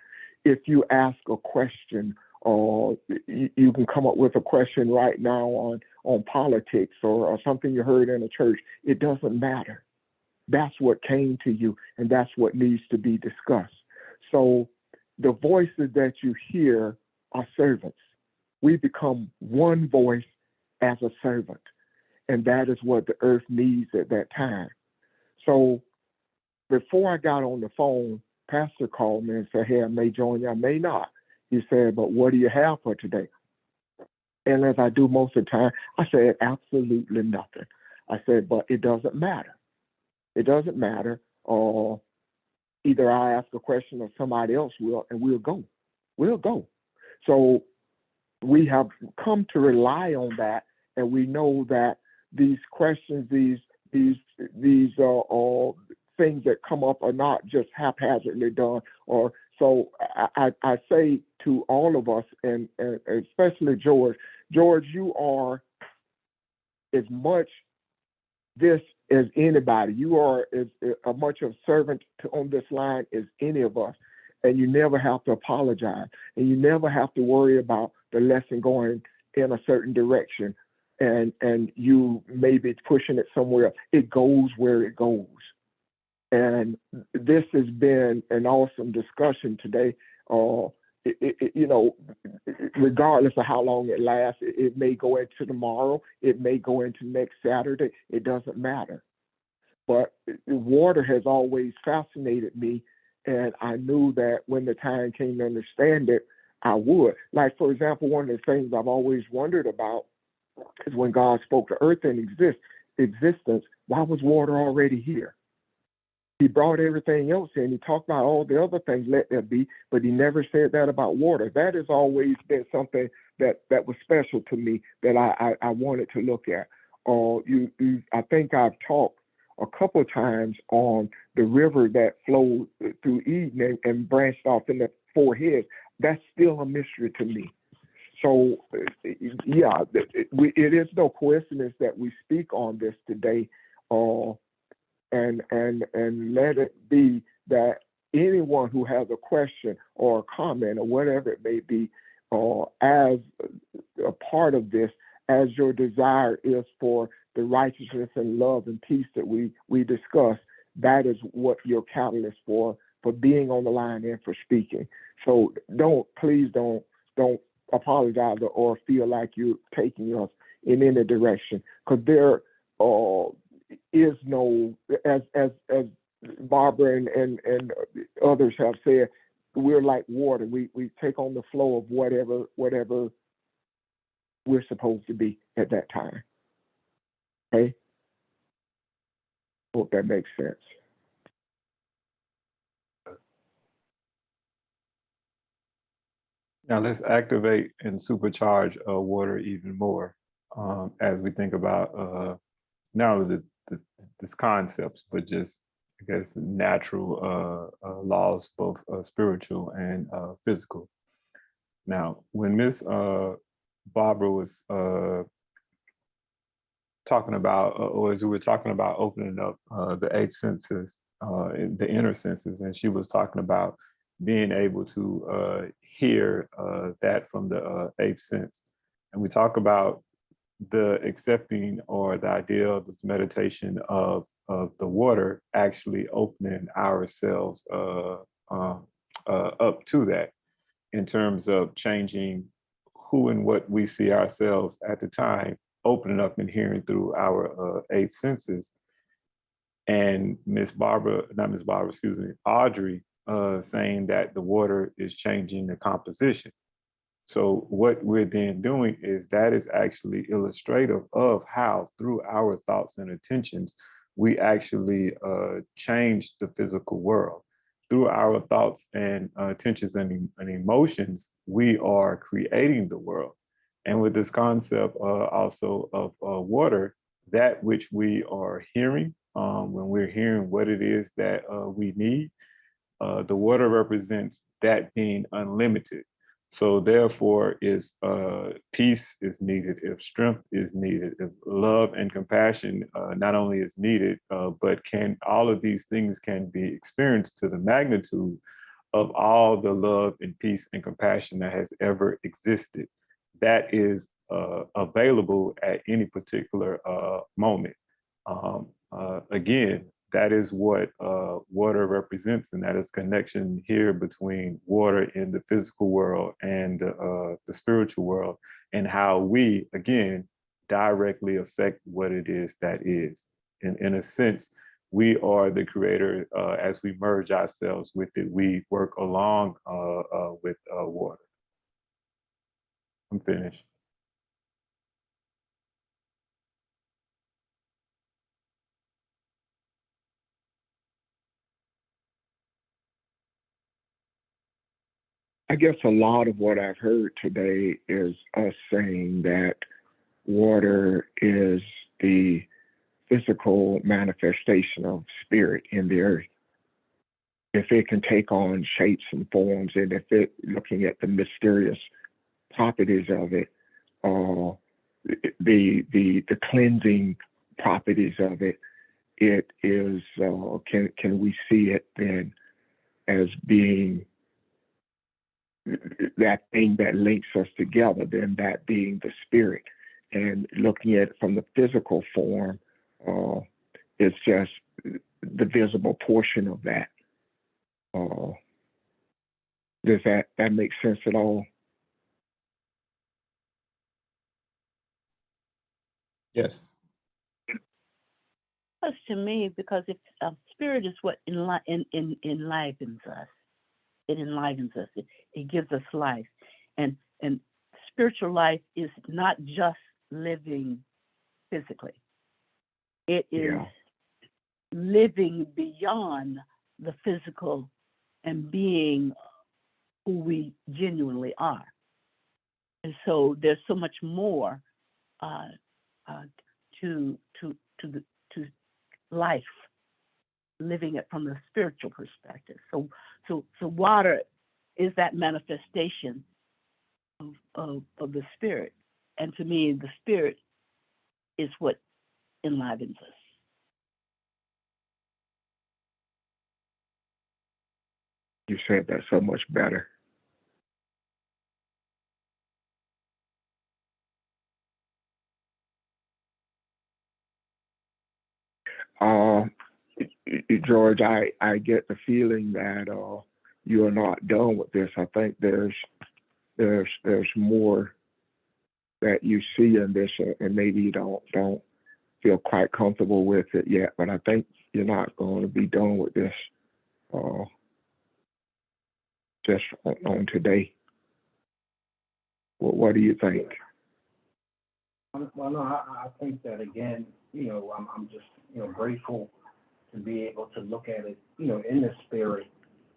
If you ask a question, or you can come up with a question right now on politics or something you heard in a church, it doesn't matter. That's what came to you, and that's what needs to be discussed. So the voices that you hear are servants. We become one voice as a servant, and that is what the earth needs at that time. So before I got on the phone, Pastor called me and said, hey, I may join you, I may not. He said, but what do you have for today? And as I do most of the time, I said, absolutely nothing. I said, but it doesn't matter. It doesn't matter. Either I ask a question or somebody else will, and we'll go. We'll go. So we have come to rely on that, and we know that these questions, these things that come up are not just haphazardly done. Or so I say to all of us, and especially George, you are as much this as anybody. You are as much of a servant on this line as any of us. And you never have to apologize. And you never have to worry about the lesson going in a certain direction. And you may be pushing it somewhere else. It goes where it goes. And this has been an awesome discussion today. Regardless of how long it lasts, it may go into tomorrow, it may go into next Saturday, it doesn't matter. But water has always fascinated me, and I knew that when the time came to understand it, I would. Like, for example, one of the things I've always wondered about is when God spoke the earth into existence, why was water already here? He brought everything else in. He talked about all the other things, let there be, but he never said that about water. That has always been something that was special to me that I wanted to look at. I think I've talked a couple of times on the river that flowed through Eden and branched off in the four heads. That's still a mystery to me. So, yeah, it is no coincidence that we speak on this today. And let it be that anyone who has a question or a comment or whatever it may be, as a part of this, as your desire is for the righteousness and love and peace that we discuss, that is what your catalyst for being on the line and for speaking. So please don't apologize or feel like you're taking us in any direction, because there is no, as Barbara and others have said, we're like water. We take on the flow of whatever we're supposed to be at that time. Okay? Hope that makes sense. Now let's activate and supercharge water even more as we think about not only this concepts, but just, I guess, natural laws, both spiritual and physical. Now, when Miss Barbara was talking about, or as we were talking about opening up the eight senses, the inner senses, and she was talking about being able to hear that from the eighth sense. And we talk about the accepting or the idea of this meditation of the water actually opening ourselves up to that in terms of changing who and what we see ourselves at the time, opening up and hearing through our eight senses. And Audrey saying that the water is changing the composition. So what we're then doing is that is actually illustrative of how through our thoughts and intentions, we actually change the physical world. Through our thoughts and intentions and emotions, we are creating the world. And with this concept also of water, that which we are hearing, when we're hearing what it is that we need, The water represents that being unlimited. So therefore, if peace is needed, if strength is needed, if love and compassion not only is needed, but can all of these things can be experienced to the magnitude of all the love and peace and compassion that has ever existed, that is available at any particular moment. Again, that is what water represents, and that is connection here between water in the physical world and the spiritual world, and how we, again, directly affect what it is that is. In a sense, we are the creator. As we merge ourselves with it, we work along with water. I'm finished. I guess a lot of what I've heard today is us saying that water is the physical manifestation of spirit in the earth. If it can take on shapes and forms, and if it, looking at the mysterious properties of it, the cleansing properties of it, it is can we see it then as being that thing that links us together, then that being the spirit, and looking at it from the physical form, it's just the visible portion of that. Does that make sense at all? Yes. Because to me, because if spirit is what enlivens us, it enlivens us. It gives us life, and spiritual life is not just living physically. It is living beyond the physical and being who we genuinely are. And so there's so much more to life, living it from the spiritual perspective. So water is that manifestation of the spirit, and to me, the spirit is what enlivens us. You said that so much better. George, I get the feeling that you are not done with this. I think there's more that you see in this, and maybe you don't feel quite comfortable with it yet. But I think you're not going to be done with this just on today. What do you think? Well, no, I think that again, I'm just, grateful to be able to look at it, in the spirit,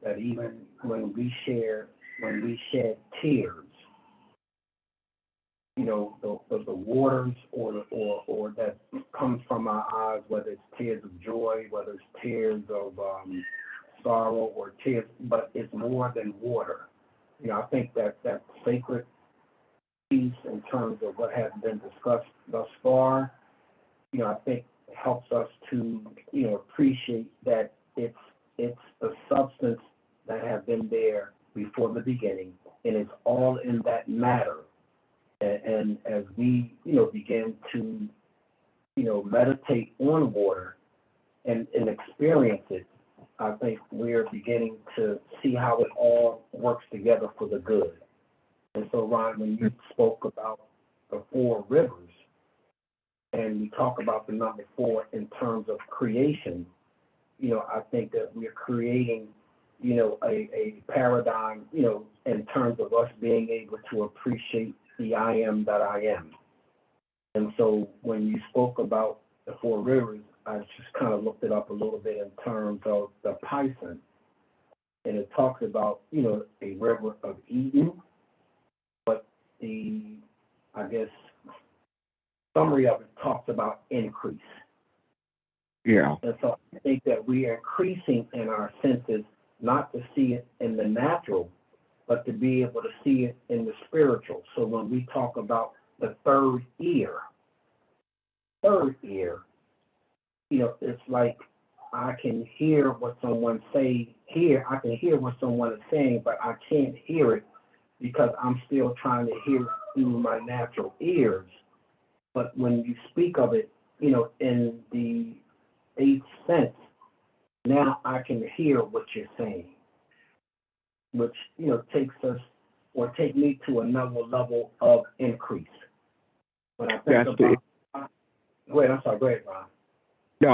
that even when we shed tears, the waters or that comes from our eyes, whether it's tears of joy, whether it's tears of sorrow or tears, but it's more than water. I think that sacred piece in terms of what has been discussed thus far, I think helps us to, appreciate that it's the substance that has been there before the beginning, and it's all in that matter. And as we, begin to, meditate on water and experience it, I think we're beginning to see how it all works together for the good. And so, Ron, when you spoke about the 4 rivers, and we talk about the number 4 in terms of creation, I think that we're creating, a paradigm, in terms of us being able to appreciate the I am that I am. And so when you spoke about the 4 rivers, I just kind of looked it up a little bit in terms of the Pison. And it talks about, a river of Eden, but the, I guess, summary of it talks about increase. Yeah. And so I think that we are increasing in our senses not to see it in the natural, but to be able to see it in the spiritual. So when we talk about the third ear, it's like I can hear what someone say here. I can hear what someone is saying, but I can't hear it because I'm still trying to hear it through my natural ears. But when you speak of it, in the eighth sense, now I can hear what you're saying, which, takes us or take me to another level of increase. When I think about, go ahead, I'm sorry, go ahead, Ron. No,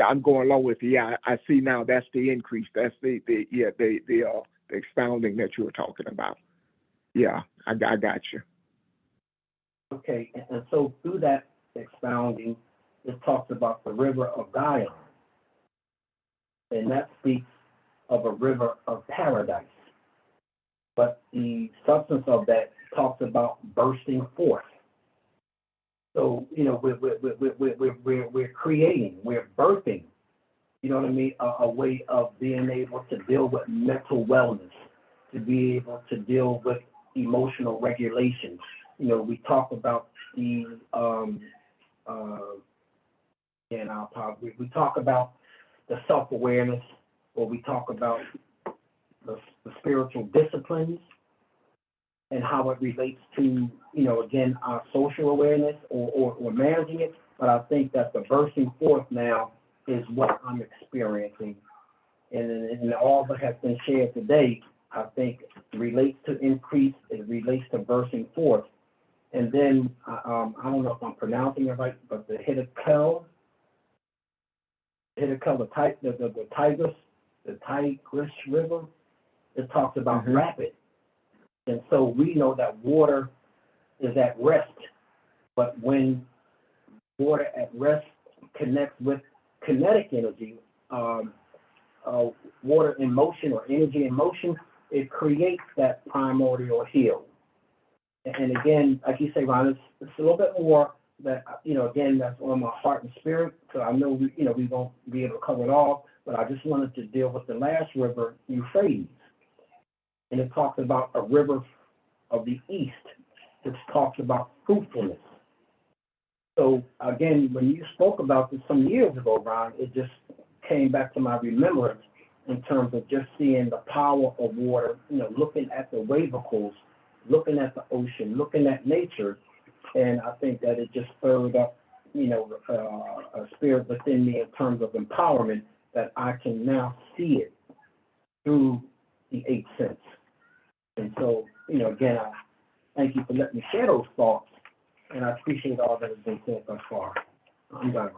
I'm going along with you. Yeah, I see now. That's the increase. That's the expounding that you were talking about. Yeah, I got you. Okay, and so through that expounding, it talks about the river of Gihon, and that speaks of a river of paradise. But the substance of that talks about bursting forth. So, we're creating, we're birthing, you know what I mean, a way of being able to deal with mental wellness, to be able to deal with emotional regulation. We talk about the, we talk about the self-awareness, or we talk about the spiritual disciplines, and how it relates to, again, our social awareness or managing it. But I think that the bursting forth now is what I'm experiencing. And all that has been shared today, I think relates to increase, it relates to bursting forth. And then, I don't know if I'm pronouncing it right, but the Hiddekel, the Tigris River, it talks about rapid. And so we know that water is at rest, but when water at rest connects with kinetic energy, water in motion or energy in motion, it creates that primordial hill. And again, like you say, Ron, it's a little bit more that, again, that's on my heart and spirit. So I know we won't be able to cover it all, but I just wanted to deal with the last river, Euphrates. And it talks about a river of the east, which talks about fruitfulness. So again, when you spoke about this some years ago, Ron, it just came back to my remembrance in terms of just seeing the power of water, looking at the wavicles, looking at the ocean, looking at nature. And I think that it just stirred up, a spirit within me in terms of empowerment, that I can now see it through the eighth sense. And so, again, I thank you for letting me share those thoughts, and I appreciate all that has been said thus far. I'm done,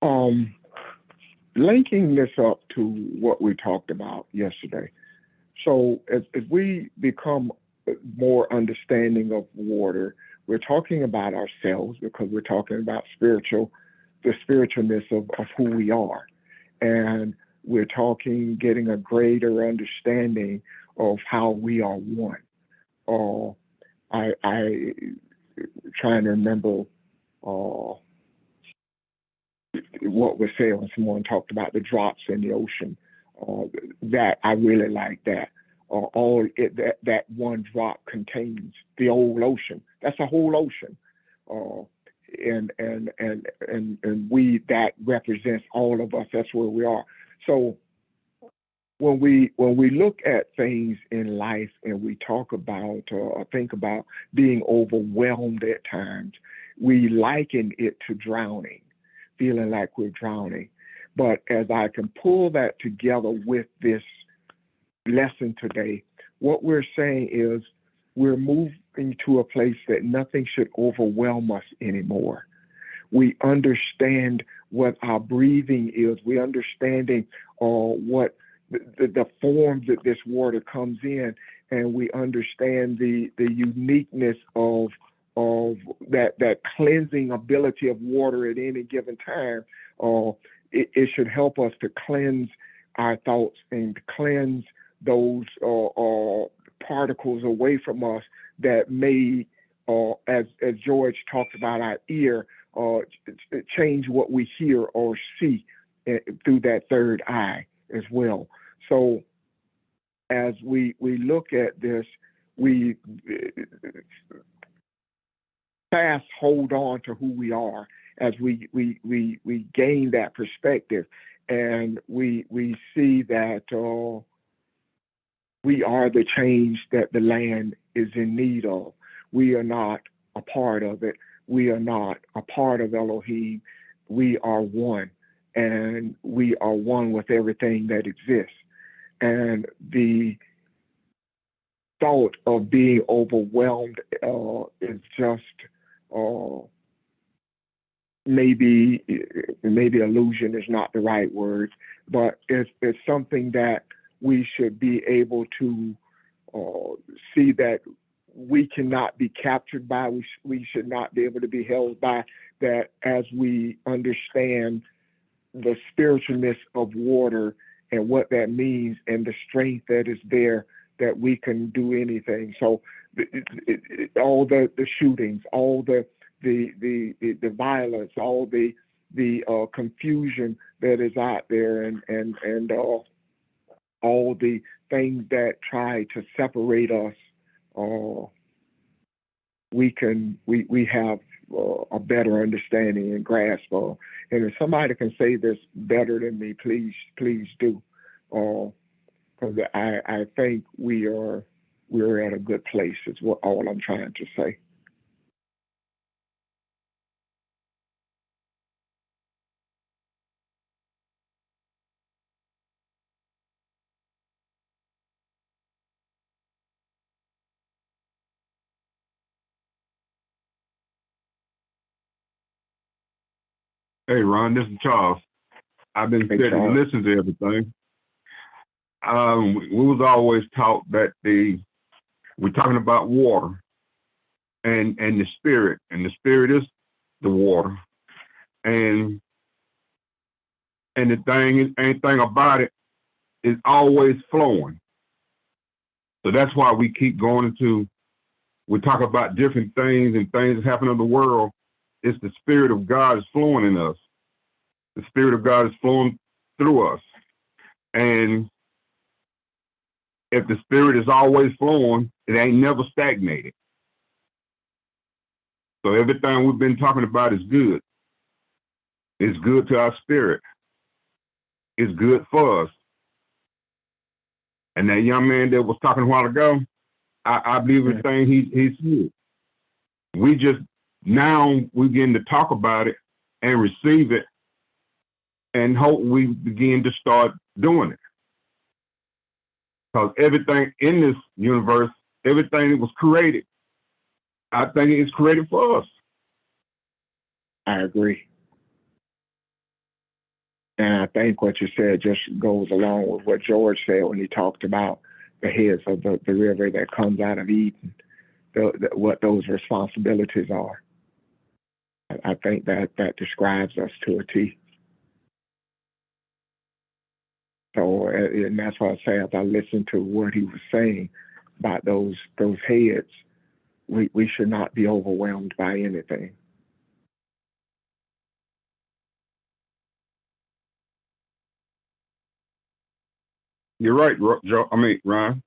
Ron. Linking this up to what we talked about yesterday. So as we become more understanding of water, we're talking about ourselves, because we're talking about the spiritualness of who we are. And we're talking, getting a greater understanding of how we are one. I trying to remember what was said when someone talked about the drops in the ocean. That I really like that. That one drop contains the whole ocean. That's a whole ocean. And we, that represents all of us. That's where we are. So when we look at things in life and we talk about or think about being overwhelmed at times, we liken it to drowning, feeling like we're drowning. But as I can pull that together with this lesson today, what we're saying is we're moving to a place that nothing should overwhelm us anymore. We understand what our breathing is. We understanding what the form that this water comes in, and we understand the uniqueness of that cleansing ability of water at any given time. It should help us to cleanse our thoughts and cleanse those particles away from us that may, as George talked about, our ear, change what we hear or see through that third eye as well. So as we look at this, we fast hold on to who we are as we gain that perspective, and we see that we are the change that the land is in need of. We are not a part of it. We are not a part of Elohim. We are one, and we are one with everything that exists. And the thought of being overwhelmed is just maybe illusion is not the right word, but it's something that we should be able to see that we cannot be captured by, we should not be able to be held by, that as we understand the spiritualness of water and what that means and the strength that is there, that we can do anything. So all the shootings, all the violence, all the confusion that is out there, and all the things that try to separate us, we have a better understanding and grasp of. And if somebody can say this better than me, please do, because I think we're at a good place. Is what all I'm trying to say. Hey, Ron, this is Charles. I've been Hey, sitting and Charles. listening to everything. We was always taught that we're talking about water and the spirit is the water. And the anything about it is always flowing. So that's why we keep going we talk about different things and things that happen in the world. It's the Spirit of God is flowing in us. The Spirit of God is flowing through us. And if the Spirit is always flowing, it ain't never stagnated. So everything we've been talking about is good. It's good to our spirit. It's good for us. And that young man that was talking a while ago, I believe everything he said. We just, now we begin to talk about it and receive it, and hope we begin to start doing it. Because everything in this universe, everything that was created, I think it's created for us. I agree. And I think what you said just goes along with what George said when he talked about the heads of the river that comes out of Eden, what those responsibilities are. I think that describes us to a T. So, and that's why I say, as I listened to what he was saying about those heads, we should not be overwhelmed by anything. You're right, Ron.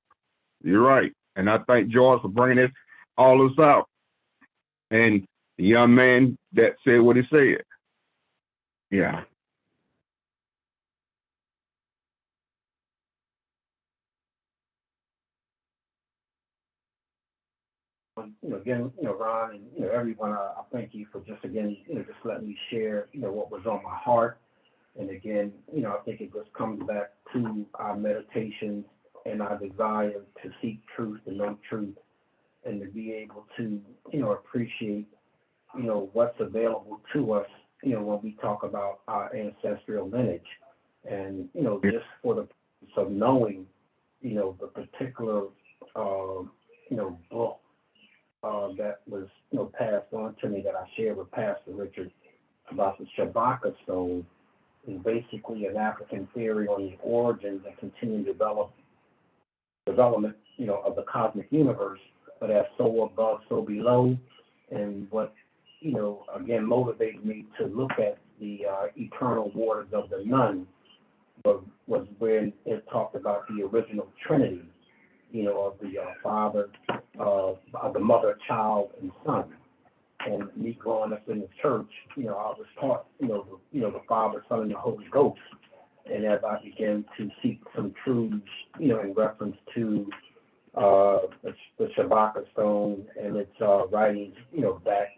You're right. And I thank George for bringing all this out. And the young man that said what he said. Yeah. Again, Ron, and everyone, I thank you for just again, just letting me share, what was on my heart. And again, I think it just comes back to our meditations and our desire to seek truth and know truth, and to be able to, appreciate, what's available to us, when we talk about our ancestral lineage, and just for the purpose of knowing, the particular, book. That was, passed on to me that I shared with Pastor Richard about the Shabaka stone, is basically an African theory on the origins and continuing development, of the cosmic universe, but as so above, so below. And what, again, motivated me to look at the eternal waters of the Nun was when it talked about the original Trinity, of the Father, the Mother, Child, and Son. And me growing up in the church, I was taught, the Father, Son, and the Holy Ghost. And as I began to seek some truths, in reference to the Shabaka Stone and its writings, back,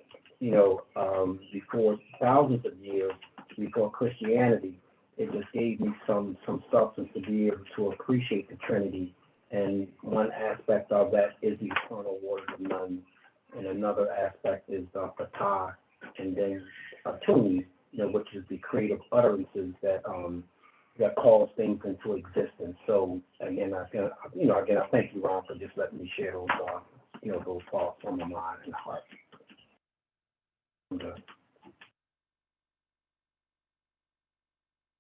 before thousands of years before Christianity, it just gave me some substance to be able to appreciate the Trinity. And one aspect of that is the eternal waters of Nun, and another aspect is the Fatah, and then Tunis, which is the creative utterances that calls things into existence. So again, I thank you, Ron, for just letting me share those, those thoughts on my mind and heart.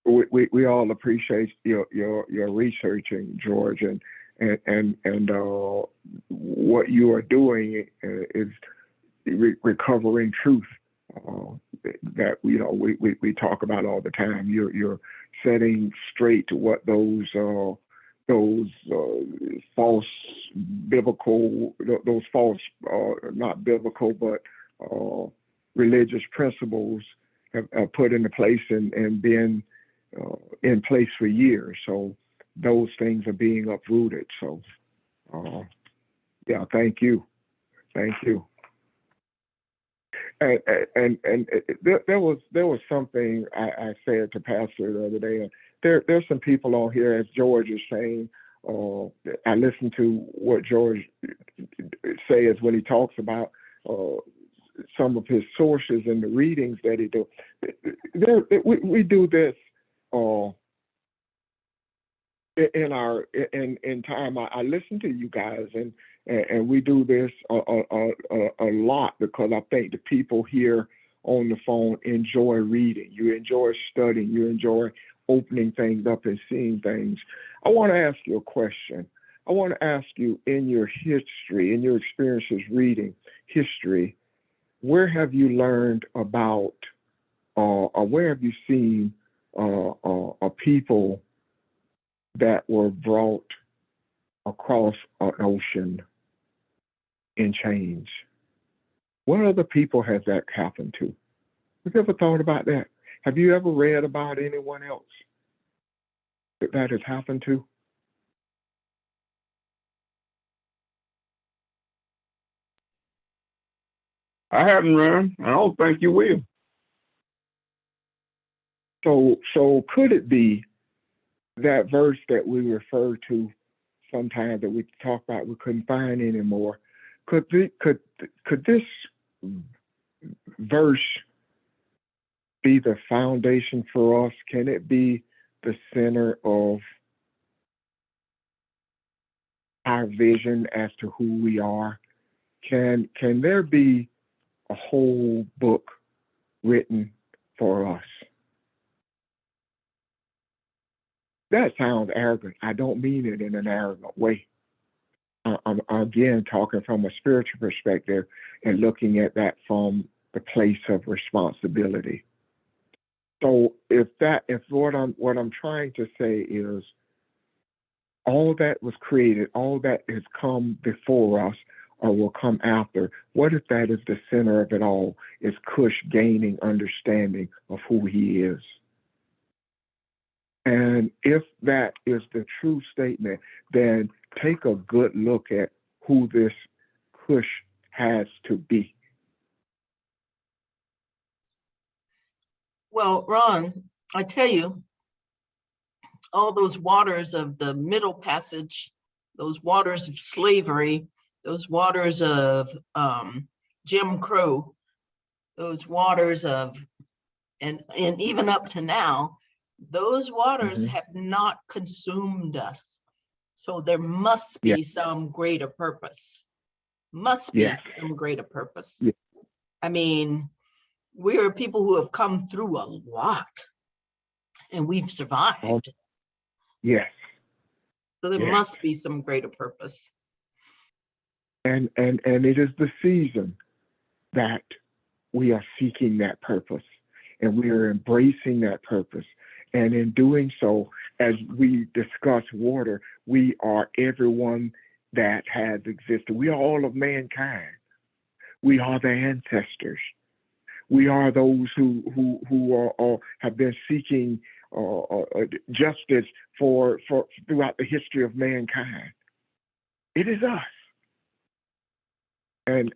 We all appreciate your researching, George, and what you are doing is recovering truth that we talk about all the time. You're setting straight what those false biblical, those false not biblical but religious principles have put into place and been in place for years. So those things are being uprooted. So yeah, thank you. And there was something I said to Pastor the other day. There's some people on here, as George is saying. I listened to what George says when he talks about some of his sources and the readings that he do. We do this in time. I listen to you guys, and we do this a lot because I think the people here on the phone enjoy reading. You enjoy studying. You enjoy opening things up and seeing things. I want to ask you a question. I want to ask you, in your history, in your experiences reading history, where have you learned about, or where have you seen a people that were brought across an ocean in chains? What other people has that happened to? Have you ever thought about that? Have you ever read about anyone else that has happened to? I haven't run. I don't think you will. So could it be that verse that we refer to sometimes, that we talk about, we couldn't find anymore? Could this verse be the foundation for us? Can it be the center of our vision as to who we are? Can there be a whole book written for us? That sounds arrogant. I don't mean it in an arrogant way. I'm again talking from a spiritual perspective and looking at that from the place of responsibility. So if what I'm trying to say is, all that was created, all that has come before us or will come after, what if that is the center of it all, is Cush gaining understanding of who he is? And if that is the true statement, then take a good look at who this Cush has to be. Well, Ron, I tell you, all those waters of the Middle Passage, those waters of slavery, those waters of Jim Crow, those waters of, and even up to now, those waters have not consumed us. So there must be some greater purpose. Must be some greater purpose. Yeah. I mean, we are people who have come through a lot, and we've survived. Yes. So there must be some greater purpose. And it is the season that we are seeking that purpose. and we are embracing that purpose. And in doing so, as we discuss water, we are everyone that has existed. We are all of mankind. We are the ancestors. We are those who have been seeking justice for throughout the history of mankind. It is us. And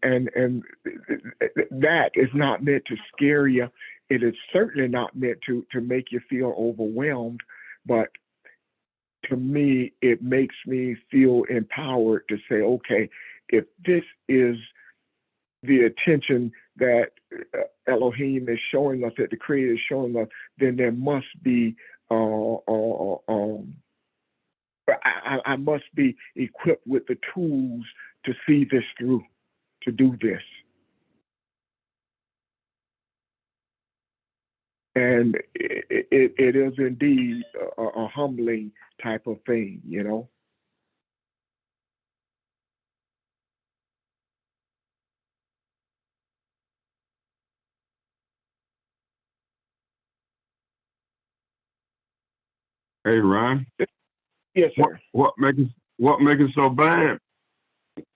that is not meant to scare you. It is certainly not meant to make you feel overwhelmed, but to me, it makes me feel empowered to say, okay, if this is the attention that Elohim is showing us, that the Creator is showing us, then there must be, I must be equipped with the tools to see this through, to do this. And it is indeed a humbling type of thing, you know. Hey, Ryan. Yes, sir. What make it so bad?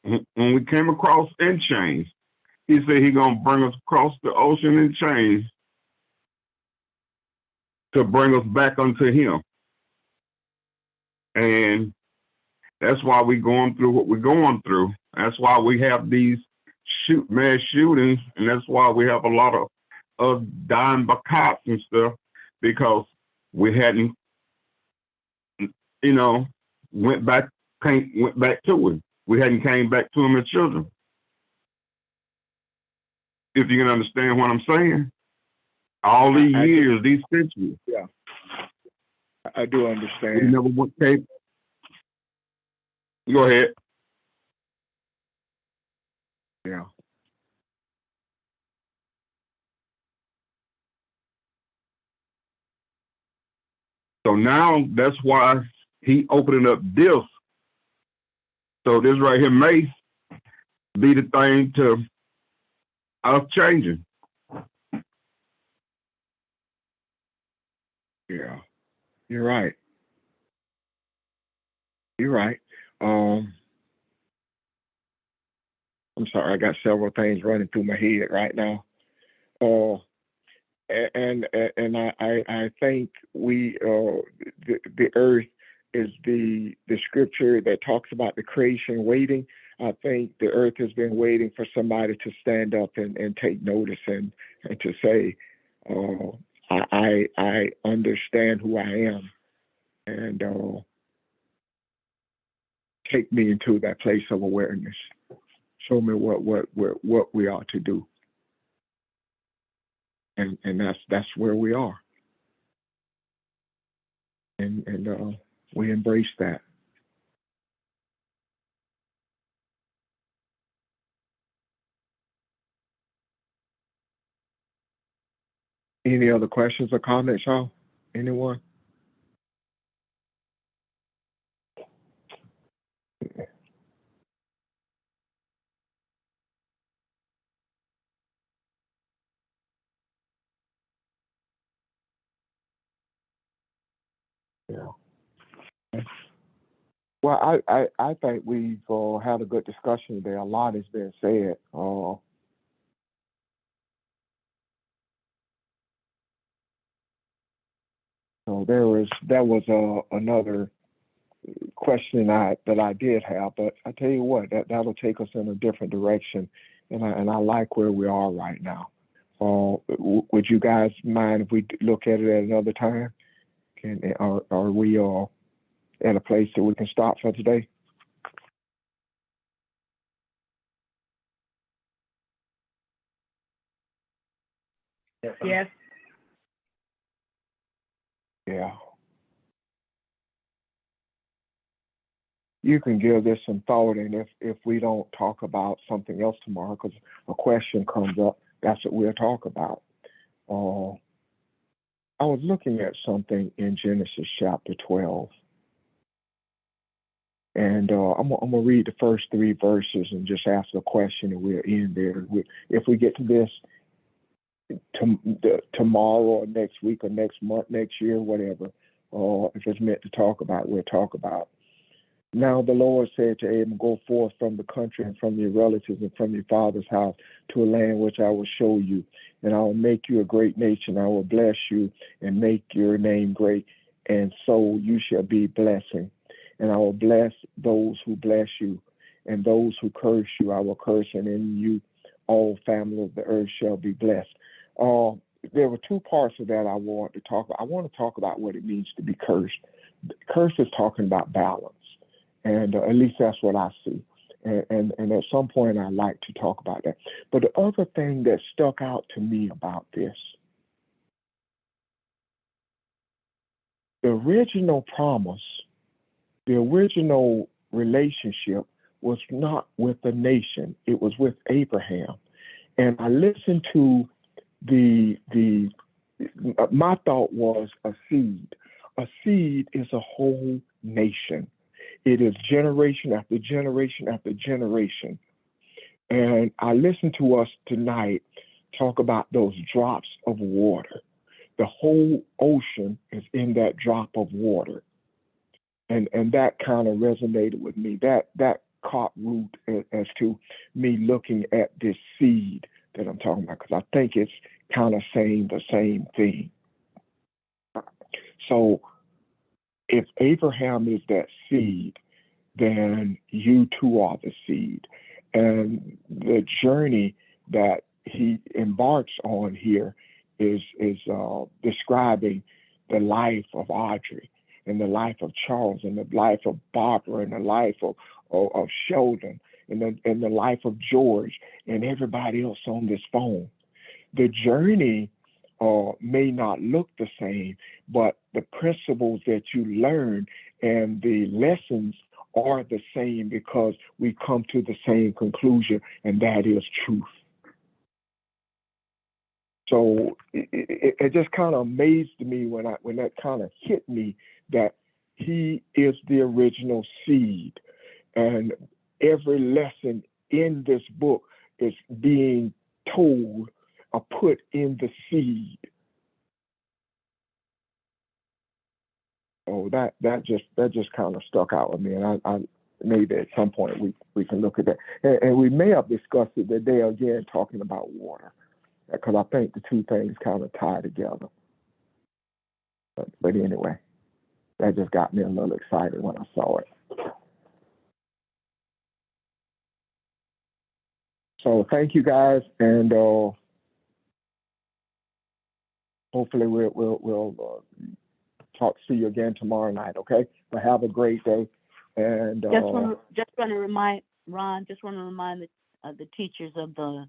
When we came across in chains, he said he gonna bring us across the ocean in chains to bring us back unto him. And that's why we're going through what we're going through. That's why we have these mass shootings, and that's why we have a lot of dying by cops and stuff, because we hadn't, went back to him. We hadn't came back to him as children. If you can understand what I'm saying. All these years, these centuries. Yeah, I do understand. We never went came. Go ahead. Yeah. So now that's why he opening up this. So this right here may be the thing to us changing. Yeah, you're right. You're right. I'm sorry, I got several things running through my head right now. And I think the earth is the scripture that talks about the creation waiting. I think the earth has been waiting for somebody to stand up and take notice and to say, I understand who I am, and take me into that place of awareness. Show me what we ought to do, and that's where we are, and we embrace that. Any other questions or comments, y'all? Anyone? Yeah. Well, I think we've had a good discussion today. A lot has been said. So there was another question that I did have, but I tell you what, that'll take us in a different direction, and I like where we are right now. Would you guys mind if we look at it at another time? Are we at a place that we can stop for today? Yes. Yeah. You can give this some thought, and if we don't talk about something else tomorrow, because a question comes up, that's what we'll talk about. I was looking at something in Genesis chapter 12, and I'm gonna read the first 3 verses and just ask a question, and we'll end there. If we get to this, tomorrow or next week or next month, next year, whatever. Or if it's meant to talk about, we'll talk about. Now the Lord said to Abram, go forth from the country and from your relatives and from your father's house to a land which I will show you. And I will make you a great nation. I will bless you and make your name great. And so you shall be blessing. And I will bless those who bless you. And those who curse you, I will curse. And in you, all family of the earth shall be blessed. There were two parts of that I want to talk about. I want to talk about what it means to be cursed. Curse is talking about balance. And at least that's what I see. And at some point, I like to talk about that. But the other thing that stuck out to me about this, the original promise, the original relationship was not with the nation. It was with Abraham. And I listened to my thought was a seed. A seed is a whole nation. It is generation after generation after generation. And I listened to us tonight talk about those drops of water. The whole ocean is in that drop of water. And that kind of resonated with me. That caught root as to me looking at this seed that I'm talking about, because I think it's kind of saying the same thing. So if Abraham is that seed, then you too are the seed. And the journey that he embarks on here is describing the life of Audrey and the life of Charles and the life of Barbara and the life of Sheldon and the life of George and everybody else on this phone. The journey may not look the same, but the principles that you learn and the lessons are the same, because we come to the same conclusion, and that is truth. So it just kind of amazed me when that kind of hit me, that he is the original seed, and every lesson in this book is being told or put in the seed. Oh, that just kind of stuck out with me, and I maybe at some point we can look at that, and we may have discussed it today again, talking about water, because I think the two things kind of tie together. But anyway, that just got me a little excited when I saw it. So thank you guys, and hopefully we'll see you again tomorrow night. Okay, but have a great day. And just want to remind Ron. Just want to remind the teachers of the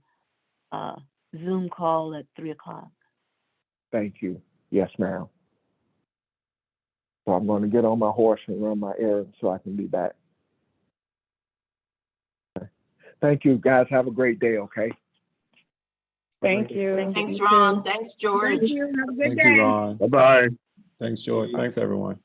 Zoom call at 3:00. Thank you. Yes, ma'am. So I'm going to get on my horse and run my errands so I can be back. Okay. Thank you, guys. Have a great day. Okay. Thank you. Thanks, Ron. Thanks, George. Thank you. Have a good Thank day. you, Ron. Bye-bye. Thanks, George. Thanks, everyone.